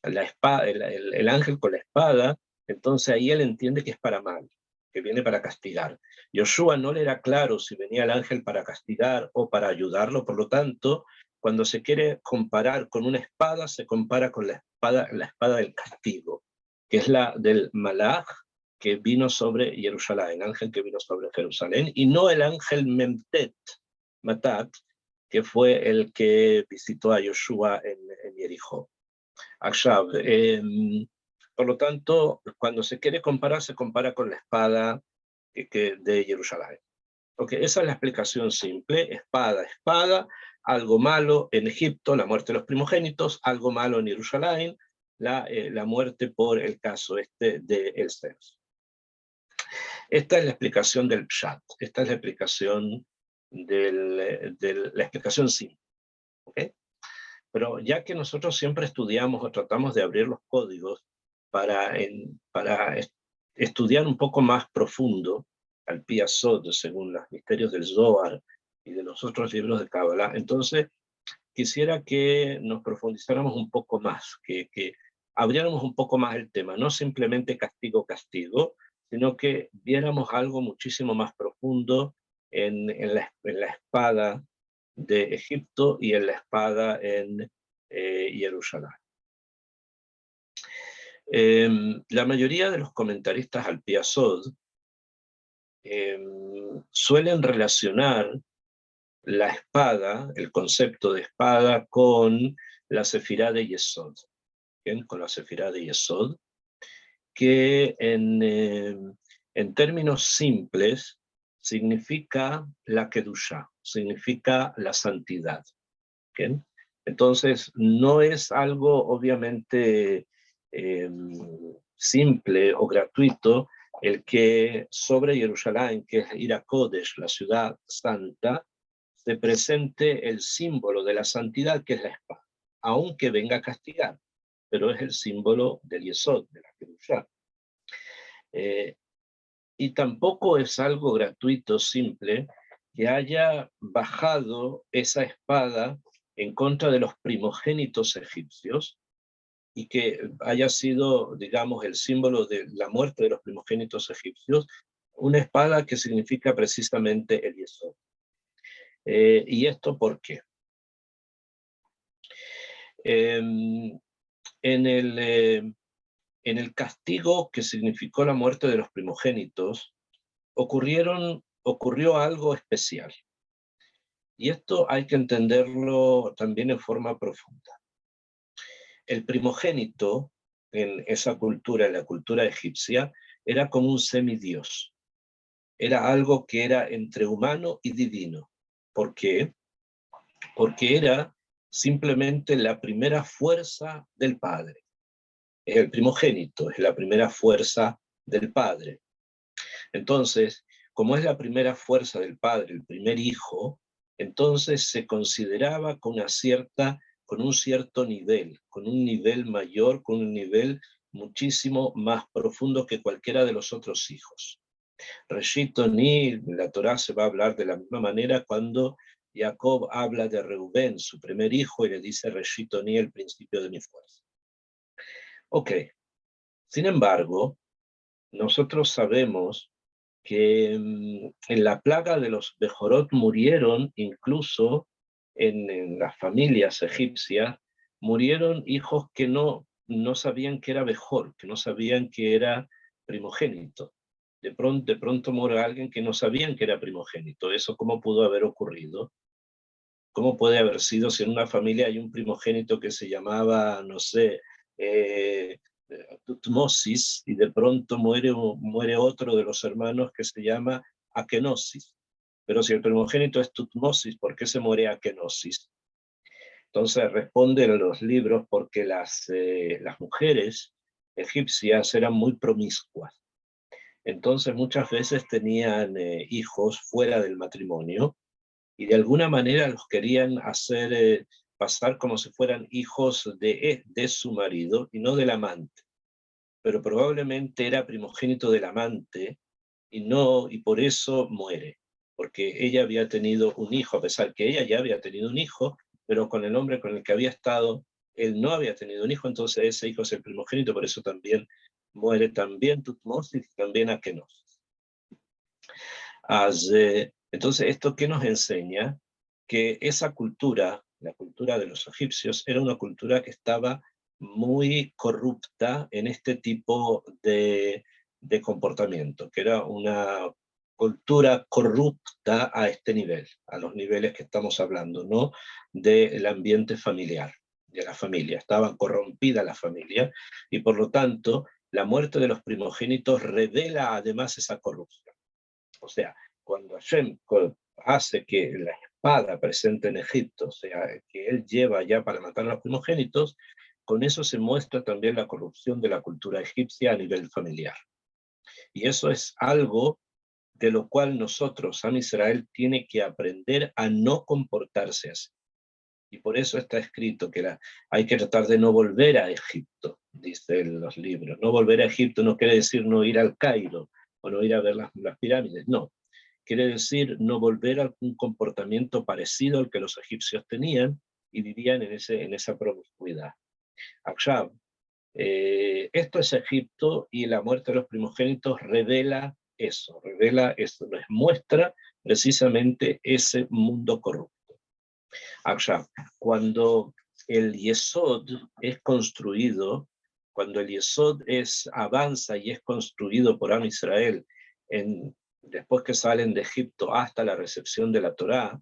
la espada, el ángel con la espada, entonces ahí él entiende que es para mal, que viene para castigar. Yoshua no le era claro si venía el ángel para castigar o para ayudarlo, por lo tanto, cuando se quiere comparar con una espada, se compara con la espada del castigo, que es la del Malach, que vino sobre Jerusalén, ángel que vino sobre Jerusalén, y no el ángel Matat, que fue el que visitó a Yoshua en Jericó. Por lo tanto, cuando se quiere comparar, se compara con la espada de Jerusalén. Okay, esa es la explicación simple, espada, algo malo en Egipto, la muerte de los primogénitos, algo malo en Jerusalén, la muerte por el caso de el censo. Esta es la explicación del Pshat, esta es la explicación la explicación simple. ¿Okay? Pero ya que nosotros siempre estudiamos o tratamos de abrir los códigos para estudiar un poco más profundo al Pi Yesod, según los misterios del Zohar y de los otros libros de Kabbalah, entonces quisiera que nos profundizáramos un poco más, que abriéramos un poco más el tema, no simplemente castigo, sino que viéramos algo muchísimo más profundo en la espada de Egipto y en la espada en Jerusalén. La mayoría de los comentaristas al Pi Yesod suelen relacionar la espada, el concepto de espada, con la sefirá de Yesod, ¿bien? Con la sefirá de Yesod, que en términos simples significa la Kedushá, significa la santidad. ¿Bien? Entonces, no es algo obviamente simple o gratuito el que sobre Jerusalén, que es Ira Kodesh, la ciudad santa, se presente el símbolo de la santidad, que es la espada, aunque venga a castigar, pero es el símbolo del Yesod, de la Kedushá. Y tampoco es algo gratuito, simple, que haya bajado esa espada en contra de los primogénitos egipcios y que haya sido, digamos, el símbolo de la muerte de los primogénitos egipcios, una espada que significa precisamente el Yesod. ¿Y esto por qué? En el castigo que significó la muerte de los primogénitos, ocurrió algo especial. Y esto hay que entenderlo también en forma profunda. El primogénito en esa cultura, en la cultura egipcia, era como un semidios. Era algo que era entre humano y divino. ¿Por qué? Porque era simplemente la primera fuerza del padre. El primogénito es la primera fuerza del padre. Entonces, como es la primera fuerza del padre, el primer hijo, entonces se consideraba con un cierto nivel, con un nivel mayor, con un nivel muchísimo más profundo que cualquiera de los otros hijos. Reshit Oni, en la Torá se va a hablar de la misma manera cuando Jacob habla de Reubén, su primer hijo, y le dice Reshit Oni, el principio de mi fuerza. Ok, sin embargo, nosotros sabemos que en la plaga de los Bejorot murieron incluso en las familias egipcias, murieron hijos que no sabían que era Bejor, que no sabían que era primogénito. De pronto muere alguien que no sabían que era primogénito. ¿Eso cómo pudo haber ocurrido? ¿Cómo puede haber sido si en una familia hay un primogénito que se llamaba, no sé, Tutmosis, y de pronto muere otro de los hermanos que se llama Akenosis? Pero si el primogénito es Tutmosis, ¿por qué se muere Akenosis? Entonces responden los libros porque las mujeres egipcias eran muy promiscuas. Entonces muchas veces tenían hijos fuera del matrimonio y de alguna manera los querían hacer pasar como si fueran hijos de su marido y no del amante. Pero probablemente era primogénito del amante y por eso muere, porque ella había tenido un hijo, a pesar que ella ya había tenido un hijo, pero con el hombre con el que había estado, él no había tenido un hijo, entonces ese hijo es el primogénito, por eso también muere también Tutmosis y también Akenosis. Entonces, ¿esto qué nos enseña? Que esa cultura, la cultura de los egipcios, era una cultura que estaba muy corrupta en este tipo de comportamiento, que era una cultura corrupta a este nivel, a los niveles que estamos hablando, ¿no? Del ambiente familiar, de la familia. Estaba corrompida la familia y por lo tanto la muerte de los primogénitos revela además esa corrupción. O sea, cuando Hashem hace que la espada presente en Egipto, o sea, que él lleva ya para matar a los primogénitos, con eso se muestra también la corrupción de la cultura egipcia a nivel familiar. Y eso es algo de lo cual nosotros, Am Israel, tiene que aprender a no comportarse así. Y por eso está escrito que hay que tratar de no volver a Egipto, dice en los libros. No volver a Egipto no quiere decir no ir al Cairo o no ir a ver las pirámides, no. Quiere decir no volver a un comportamiento parecido al que los egipcios tenían y vivían en esa promiscuidad. Akshab, esto es Egipto y la muerte de los primogénitos revela eso, nos muestra precisamente ese mundo corrupto. Akshab, cuando el Yesod es construido, cuando el Yesod avanza y es construido por Am Israel después que salen de Egipto hasta la recepción de la Torá,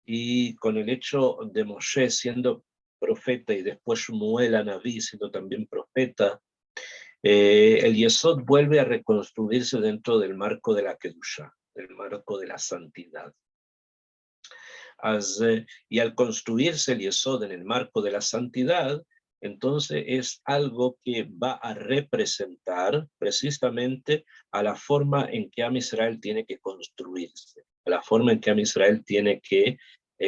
y con el hecho de Moshe siendo profeta y después Shmuel Anabí siendo también profeta, el Yesod vuelve a reconstruirse dentro del marco de la Kedusha, del marco de la santidad. Y al construirse el Yesod en el marco de la santidad, entonces es algo que va a representar precisamente a la forma en que Am Israel tiene que construirse, a la forma en que Am Israel tiene que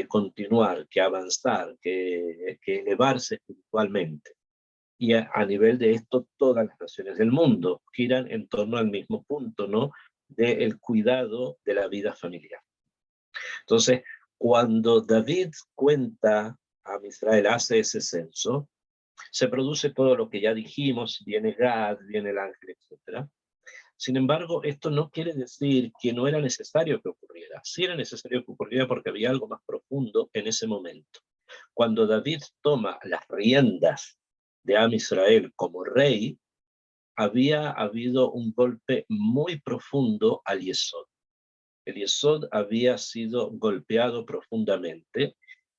continuar, que avanzar, que elevarse espiritualmente. Y a nivel de esto, todas las naciones del mundo giran en torno al mismo punto, ¿no? Del cuidado de la vida familiar. Entonces, cuando David cuenta a Israel, hace ese censo, se produce todo lo que ya dijimos, viene Gad, viene el ángel, etc. Sin embargo, esto no quiere decir que no era necesario que ocurriera. Sí era necesario que ocurriera porque había algo más profundo en ese momento. Cuando David toma las riendas de Am Israel como rey, había habido un golpe muy profundo al Yesod. El Yesod había sido golpeado profundamente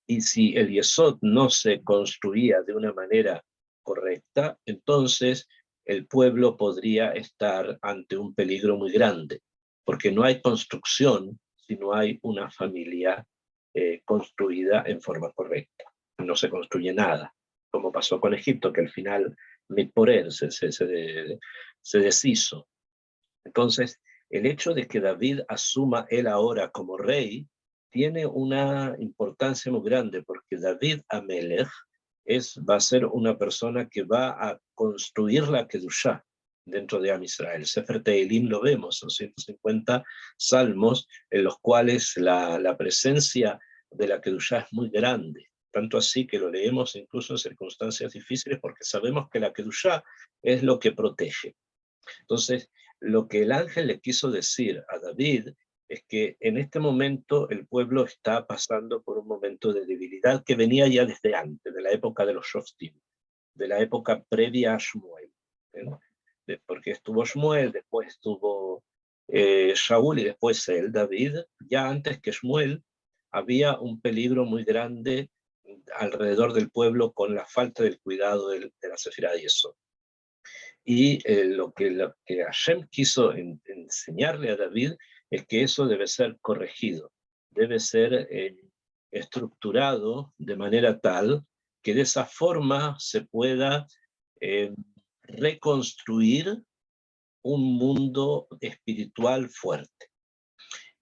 y si el Yesod no se construía de una manera correcta, entonces el pueblo podría estar ante un peligro muy grande, porque no hay construcción si no hay una familia construida en forma correcta. No se construye nada, como pasó con Egipto, que al final Mitporer se deshizo. Entonces, el hecho de que David asuma él ahora como rey tiene una importancia muy grande, porque David Amelech va a ser una persona que va a construir la Kedushá dentro de Am Israel. Sefer Tehilim lo vemos, son 150 salmos en los cuales la presencia de la Kedushá es muy grande, tanto así que lo leemos incluso en circunstancias difíciles porque sabemos que la Kedushá es lo que protege. Entonces, lo que el ángel le quiso decir a David es que en este momento el pueblo está pasando por un momento de debilidad que venía ya desde antes, de la época de los Shoftim, de la época previa a Shmuel. Porque estuvo Shmuel, después estuvo Shaul y después él, David. Ya antes que Shmuel había un peligro muy grande alrededor del pueblo con la falta del cuidado de la Sefirá y eso. Y lo que Hashem quiso enseñarle a David es que eso debe ser corregido, debe ser estructurado de manera tal que de esa forma se pueda reconstruir un mundo espiritual fuerte.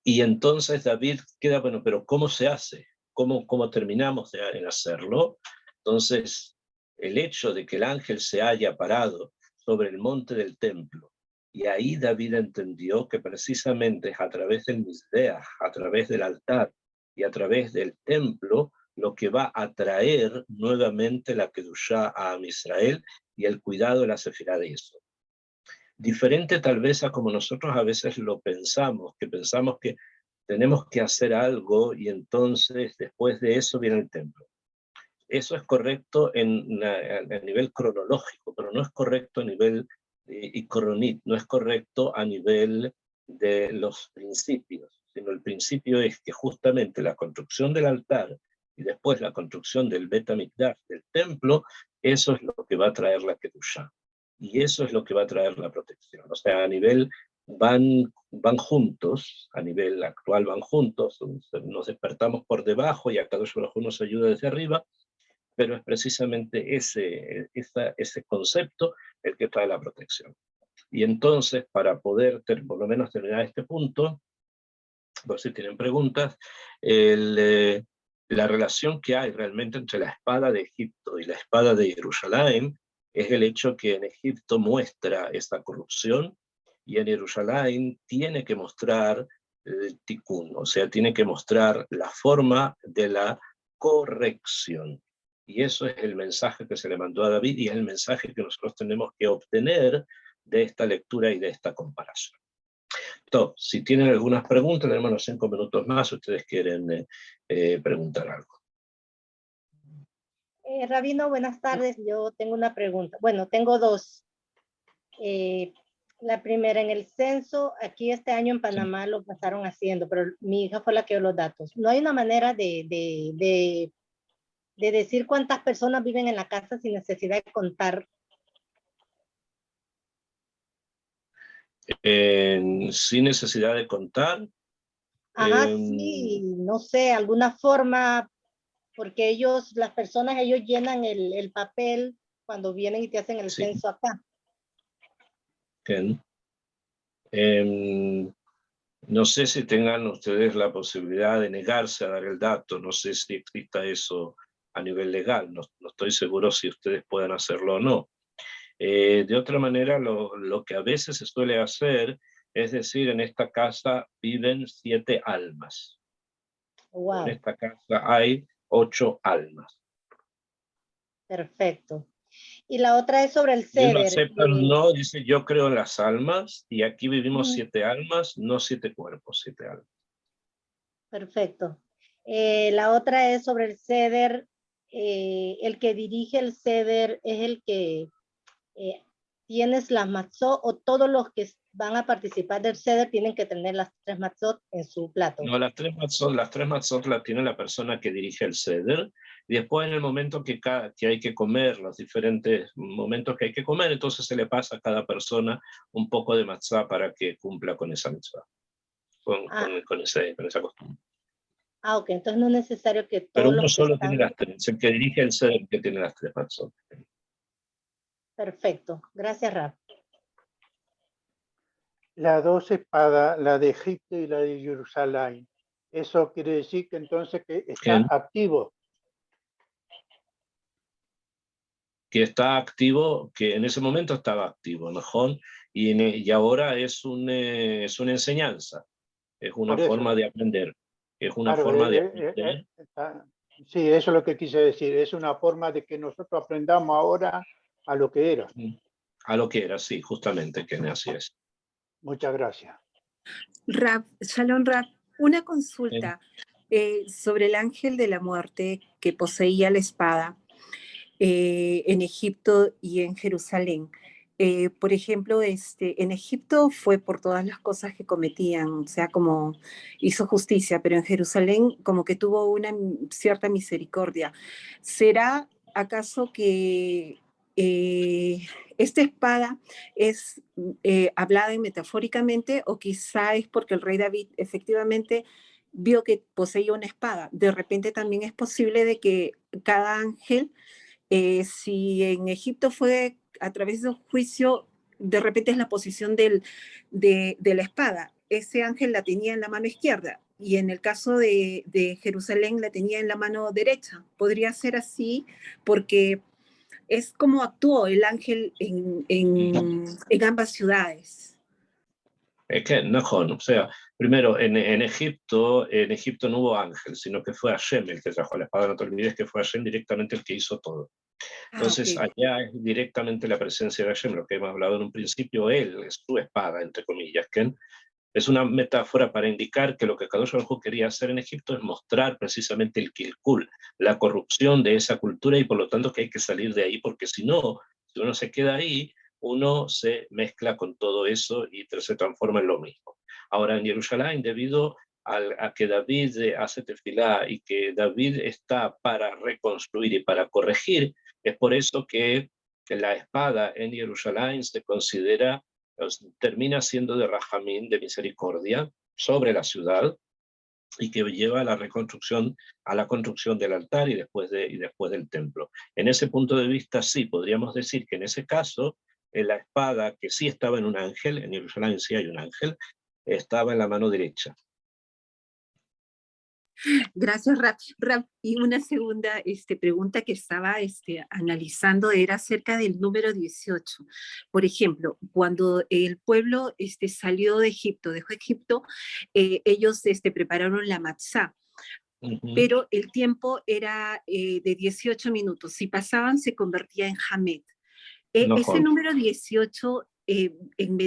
Y entonces David queda, bueno, pero ¿cómo se hace? ¿Cómo terminamos en hacerlo? Entonces, el hecho de que el ángel se haya parado sobre el monte del templo, y ahí David entendió que precisamente es a través del Mizbeach, a través del altar y a través del templo, lo que va a traer nuevamente la Kedushá a Israel y el cuidado de la Sefirá de eso. Diferente tal vez a como nosotros a veces lo pensamos, que pensamos que tenemos que hacer algo y entonces después de eso viene el templo. Eso es correcto a nivel cronológico, pero no es correcto a nivel icronit, no es correcto a nivel de los principios, sino el principio es que justamente la construcción del altar y después la construcción del Bet HaMikdash, del templo, eso es lo que va a traer la Kedushá. Y eso es lo que va a traer la protección. O sea, a nivel van juntos, a nivel actual van juntos, nos despertamos por debajo y a Kadosh Baruj Hu nos ayuda desde arriba, pero es precisamente ese concepto el que trae la protección. Y entonces, para poder por lo menos terminar este punto, por si tienen preguntas, la relación que hay realmente entre la espada de Egipto y la espada de Jerusalén es el hecho que en Egipto muestra esta corrupción y en Jerusalén tiene que mostrar el tikkun, o sea, tiene que mostrar la forma de la corrección. Y eso es el mensaje que se le mandó a David y es el mensaje que nosotros tenemos que obtener de esta lectura y de esta comparación. Entonces, si tienen algunas preguntas, tenemos unos 5 minutos más si ustedes quieren preguntar algo. Rabino, buenas tardes. Yo tengo una pregunta. Bueno, tengo dos. La primera, en el censo, aquí este año en Panamá lo pasaron haciendo, pero mi hija fue la que dio los datos. No hay una manera de decir cuántas personas viven en la casa sin necesidad de contar. Sin necesidad de contar. Ajá, sí, no sé, alguna forma, porque las personas llenan el papel cuando vienen y te hacen el censo acá. No sé si tengan ustedes la posibilidad de negarse a dar el dato, no sé si exista eso a nivel legal, no estoy seguro si ustedes puedan hacerlo o no. De otra manera, lo que a veces se suele hacer es decir, en esta casa viven 7 almas. Wow. En esta casa hay 8 almas. Perfecto. Y la otra es sobre el Y uno ceder. acepta, no, dice yo creo en las almas y aquí vivimos 7 almas, no 7 cuerpos, 7 almas. Perfecto. La otra es sobre el ceder. El que dirige el ceder es el que tienes las matzot, o todos los que van a participar del ceder tienen que tener las 3 matzot en su plato. No, las tres matzot las tiene la persona que dirige el ceder, y después en el momento que hay que comer, los diferentes momentos que hay que comer, entonces se le pasa a cada persona un poco de matzá para que cumpla con esa mitzvah, con esa costumbre. Ok, entonces no es necesario que todos pero uno los solo están... tiene las 3, el que dirige el ceder que tiene las 3 matzot. Perfecto, gracias Rab. Las 2 espadas, la de Egipto y la de Jerusalén, eso quiere decir que entonces que está activo. Que está activo, que en ese momento estaba activo, mejor, y ahora es una enseñanza, es una forma de aprender, es una forma de aprender. Sí, eso es lo que quise decir, es una forma de que nosotros aprendamos ahora a lo que era. A lo que era, sí, justamente, que así es. Muchas gracias. Rab, Shalom Rab, una consulta sobre el ángel de la muerte que poseía la espada en Egipto y en Jerusalén. Por ejemplo, en Egipto fue por todas las cosas que cometían, o sea, como hizo justicia, pero en Jerusalén como que tuvo una cierta misericordia. ¿Será acaso que ¿Esta espada es hablada metafóricamente o quizá es porque el rey David efectivamente vio que poseía una espada? De repente también es posible de que cada ángel, si en Egipto fue a través de un juicio, de repente es la posición de la espada. Ese ángel la tenía en la mano izquierda y en el caso de Jerusalén la tenía en la mano derecha. Podría ser así porque es como actuó el ángel en ambas ciudades. Es que, Najón, o sea, primero, en Egipto no hubo ángel, sino que fue Hashem el que trajo la espada. No te olvides que fue Hashem directamente el que hizo todo. Entonces, Okay. allá es directamente la presencia de Hashem, lo que hemos hablado en un principio, él es su espada, entre comillas, que es una metáfora para indicar que lo que Kadosh Baruj Hu quería hacer en Egipto es mostrar precisamente el kilkul, la corrupción de esa cultura, y por lo tanto que hay que salir de ahí, porque si no, si uno se queda ahí, uno se mezcla con todo eso y se transforma en lo mismo. Ahora, en Jerusalén, debido a que David hace tefilá y que David está para reconstruir y para corregir, es por eso que la espada en Jerusalén se considera, termina siendo de Rajamín, de misericordia, sobre la ciudad, y que lleva a la reconstrucción, a la construcción del altar y después del templo. En ese punto de vista, sí, podríamos decir que en ese caso, la espada, que sí estaba en un ángel, en Jerusalén sí hay un ángel, estaba en la mano derecha. Gracias, Rap. Y una segunda pregunta que estaba analizando era acerca del número 18. Por ejemplo, cuando el pueblo salió de Egipto, dejó Egipto, ellos prepararon la matzá, pero el tiempo era de 18 minutos. Si pasaban, se convertía en hamet. Ese número 18,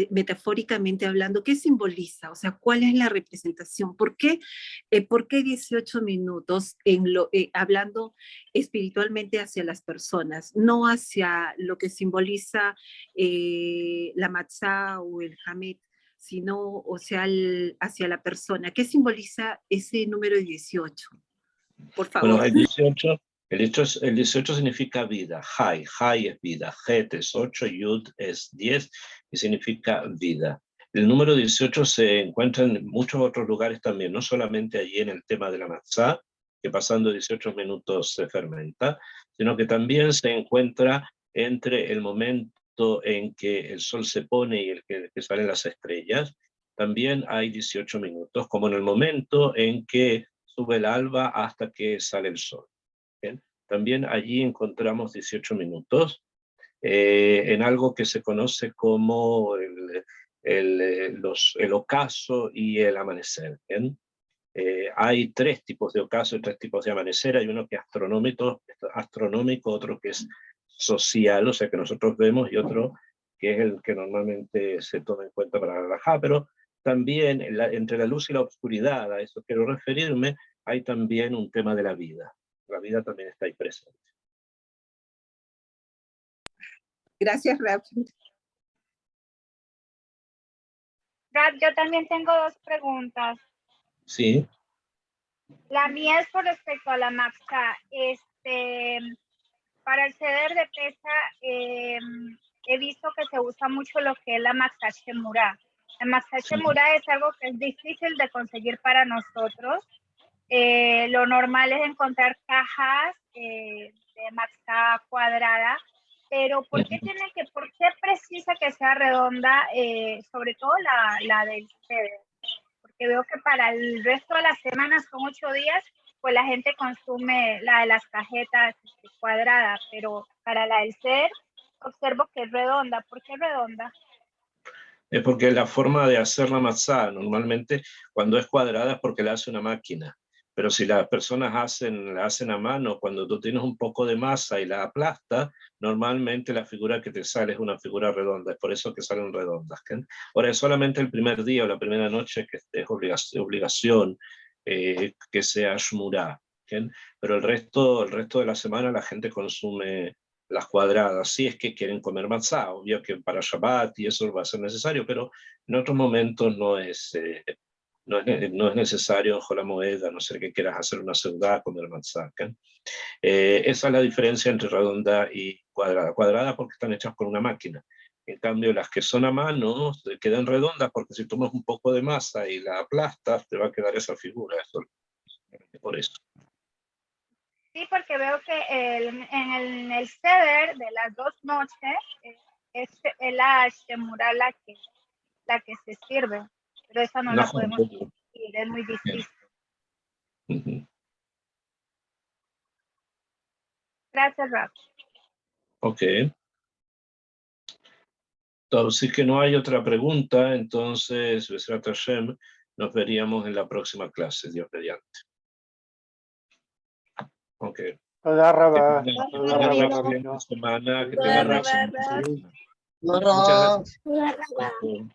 metafóricamente hablando, ¿qué simboliza? O sea, ¿cuál es la representación? ¿Por qué 18 minutos hablando espiritualmente hacia las personas, no hacia lo que simboliza la matzá o el hamet, sino, o sea, hacia la persona? ¿Qué simboliza ese número 18? Por favor. Bueno, el 18 significa vida. Hay es vida. Het es 8, Yud es 10 y significa vida. El número 18 se encuentra en muchos otros lugares también, no solamente allí en el tema de la matzá, que pasando 18 minutos se fermenta, sino que también se encuentra entre el momento en que el sol se pone y el que salen las estrellas. También hay 18 minutos, como en el momento en que sube el alba hasta que sale el sol. ¿Bien? También allí encontramos 18 minutos en algo que se conoce como el ocaso y el amanecer. ¿Bien? Hay 3 tipos de ocaso y 3 tipos de amanecer. Hay uno que es astronómico, otro que es social, o sea que nosotros vemos, y otro que es el que normalmente se toma en cuenta para la halajá, pero también entre la luz y la oscuridad, a eso quiero referirme, hay también un tema de la vida. La vida también está ahí presente. Gracias, Rap. Rap, yo también tengo 2 preguntas. Sí. La mía es con respecto a la matzá. Para el ceder de pesa, he visto que se usa mucho lo que es la matzá shemurá. La matzá shemurá es algo que es difícil de conseguir para nosotros. Lo normal es encontrar cajas de matzá cuadrada, pero ¿por qué precisa que sea redonda? Sobre todo la del ceder. Porque veo que para el resto de las semanas, son 8 días, pues la gente consume la de las cajetas cuadradas, pero para la del ceder observo que es redonda. ¿Por qué redonda? Es porque la forma de hacer la matzá, normalmente cuando es cuadrada es porque la hace una máquina, pero si las personas la hacen a mano, cuando tú tienes un poco de masa y la aplastas, normalmente la figura que te sale es una figura redonda, es por eso que salen redondas. ¿Okay? Ahora es solamente el primer día o la primera noche que es obligación que sea shmurá, ¿okay? Pero el resto de la semana la gente consume las cuadradas, si es que quieren comer matzá, obvio que para Shabbat y eso va a ser necesario, pero en otros momentos no es No es necesario en Jolamoed, a no ser que quieras hacer una seudá con el matzaken. Esa es la diferencia entre redonda y cuadrada. Cuadrada porque están hechas con una máquina. En cambio, las que son a mano se quedan redondas porque si tomas un poco de masa y la aplastas, te va a quedar esa figura. Eso, por eso. Sí, porque veo que en el ceder de las 2 noches es la Shemurá la que se sirve, pero esa no la podemos distinguir, es muy difícil. Gracias, Rab. Ok. Entonces, que no hay otra pregunta, entonces, Besrat Hashem, nos veríamos en la próxima clase, Dios mediante. Ok. תודה רבה. Que תודה tengan רבה, una רבינו. excelente semana, que Toda tengan una la excelente verdad. semana. Muchas gracias.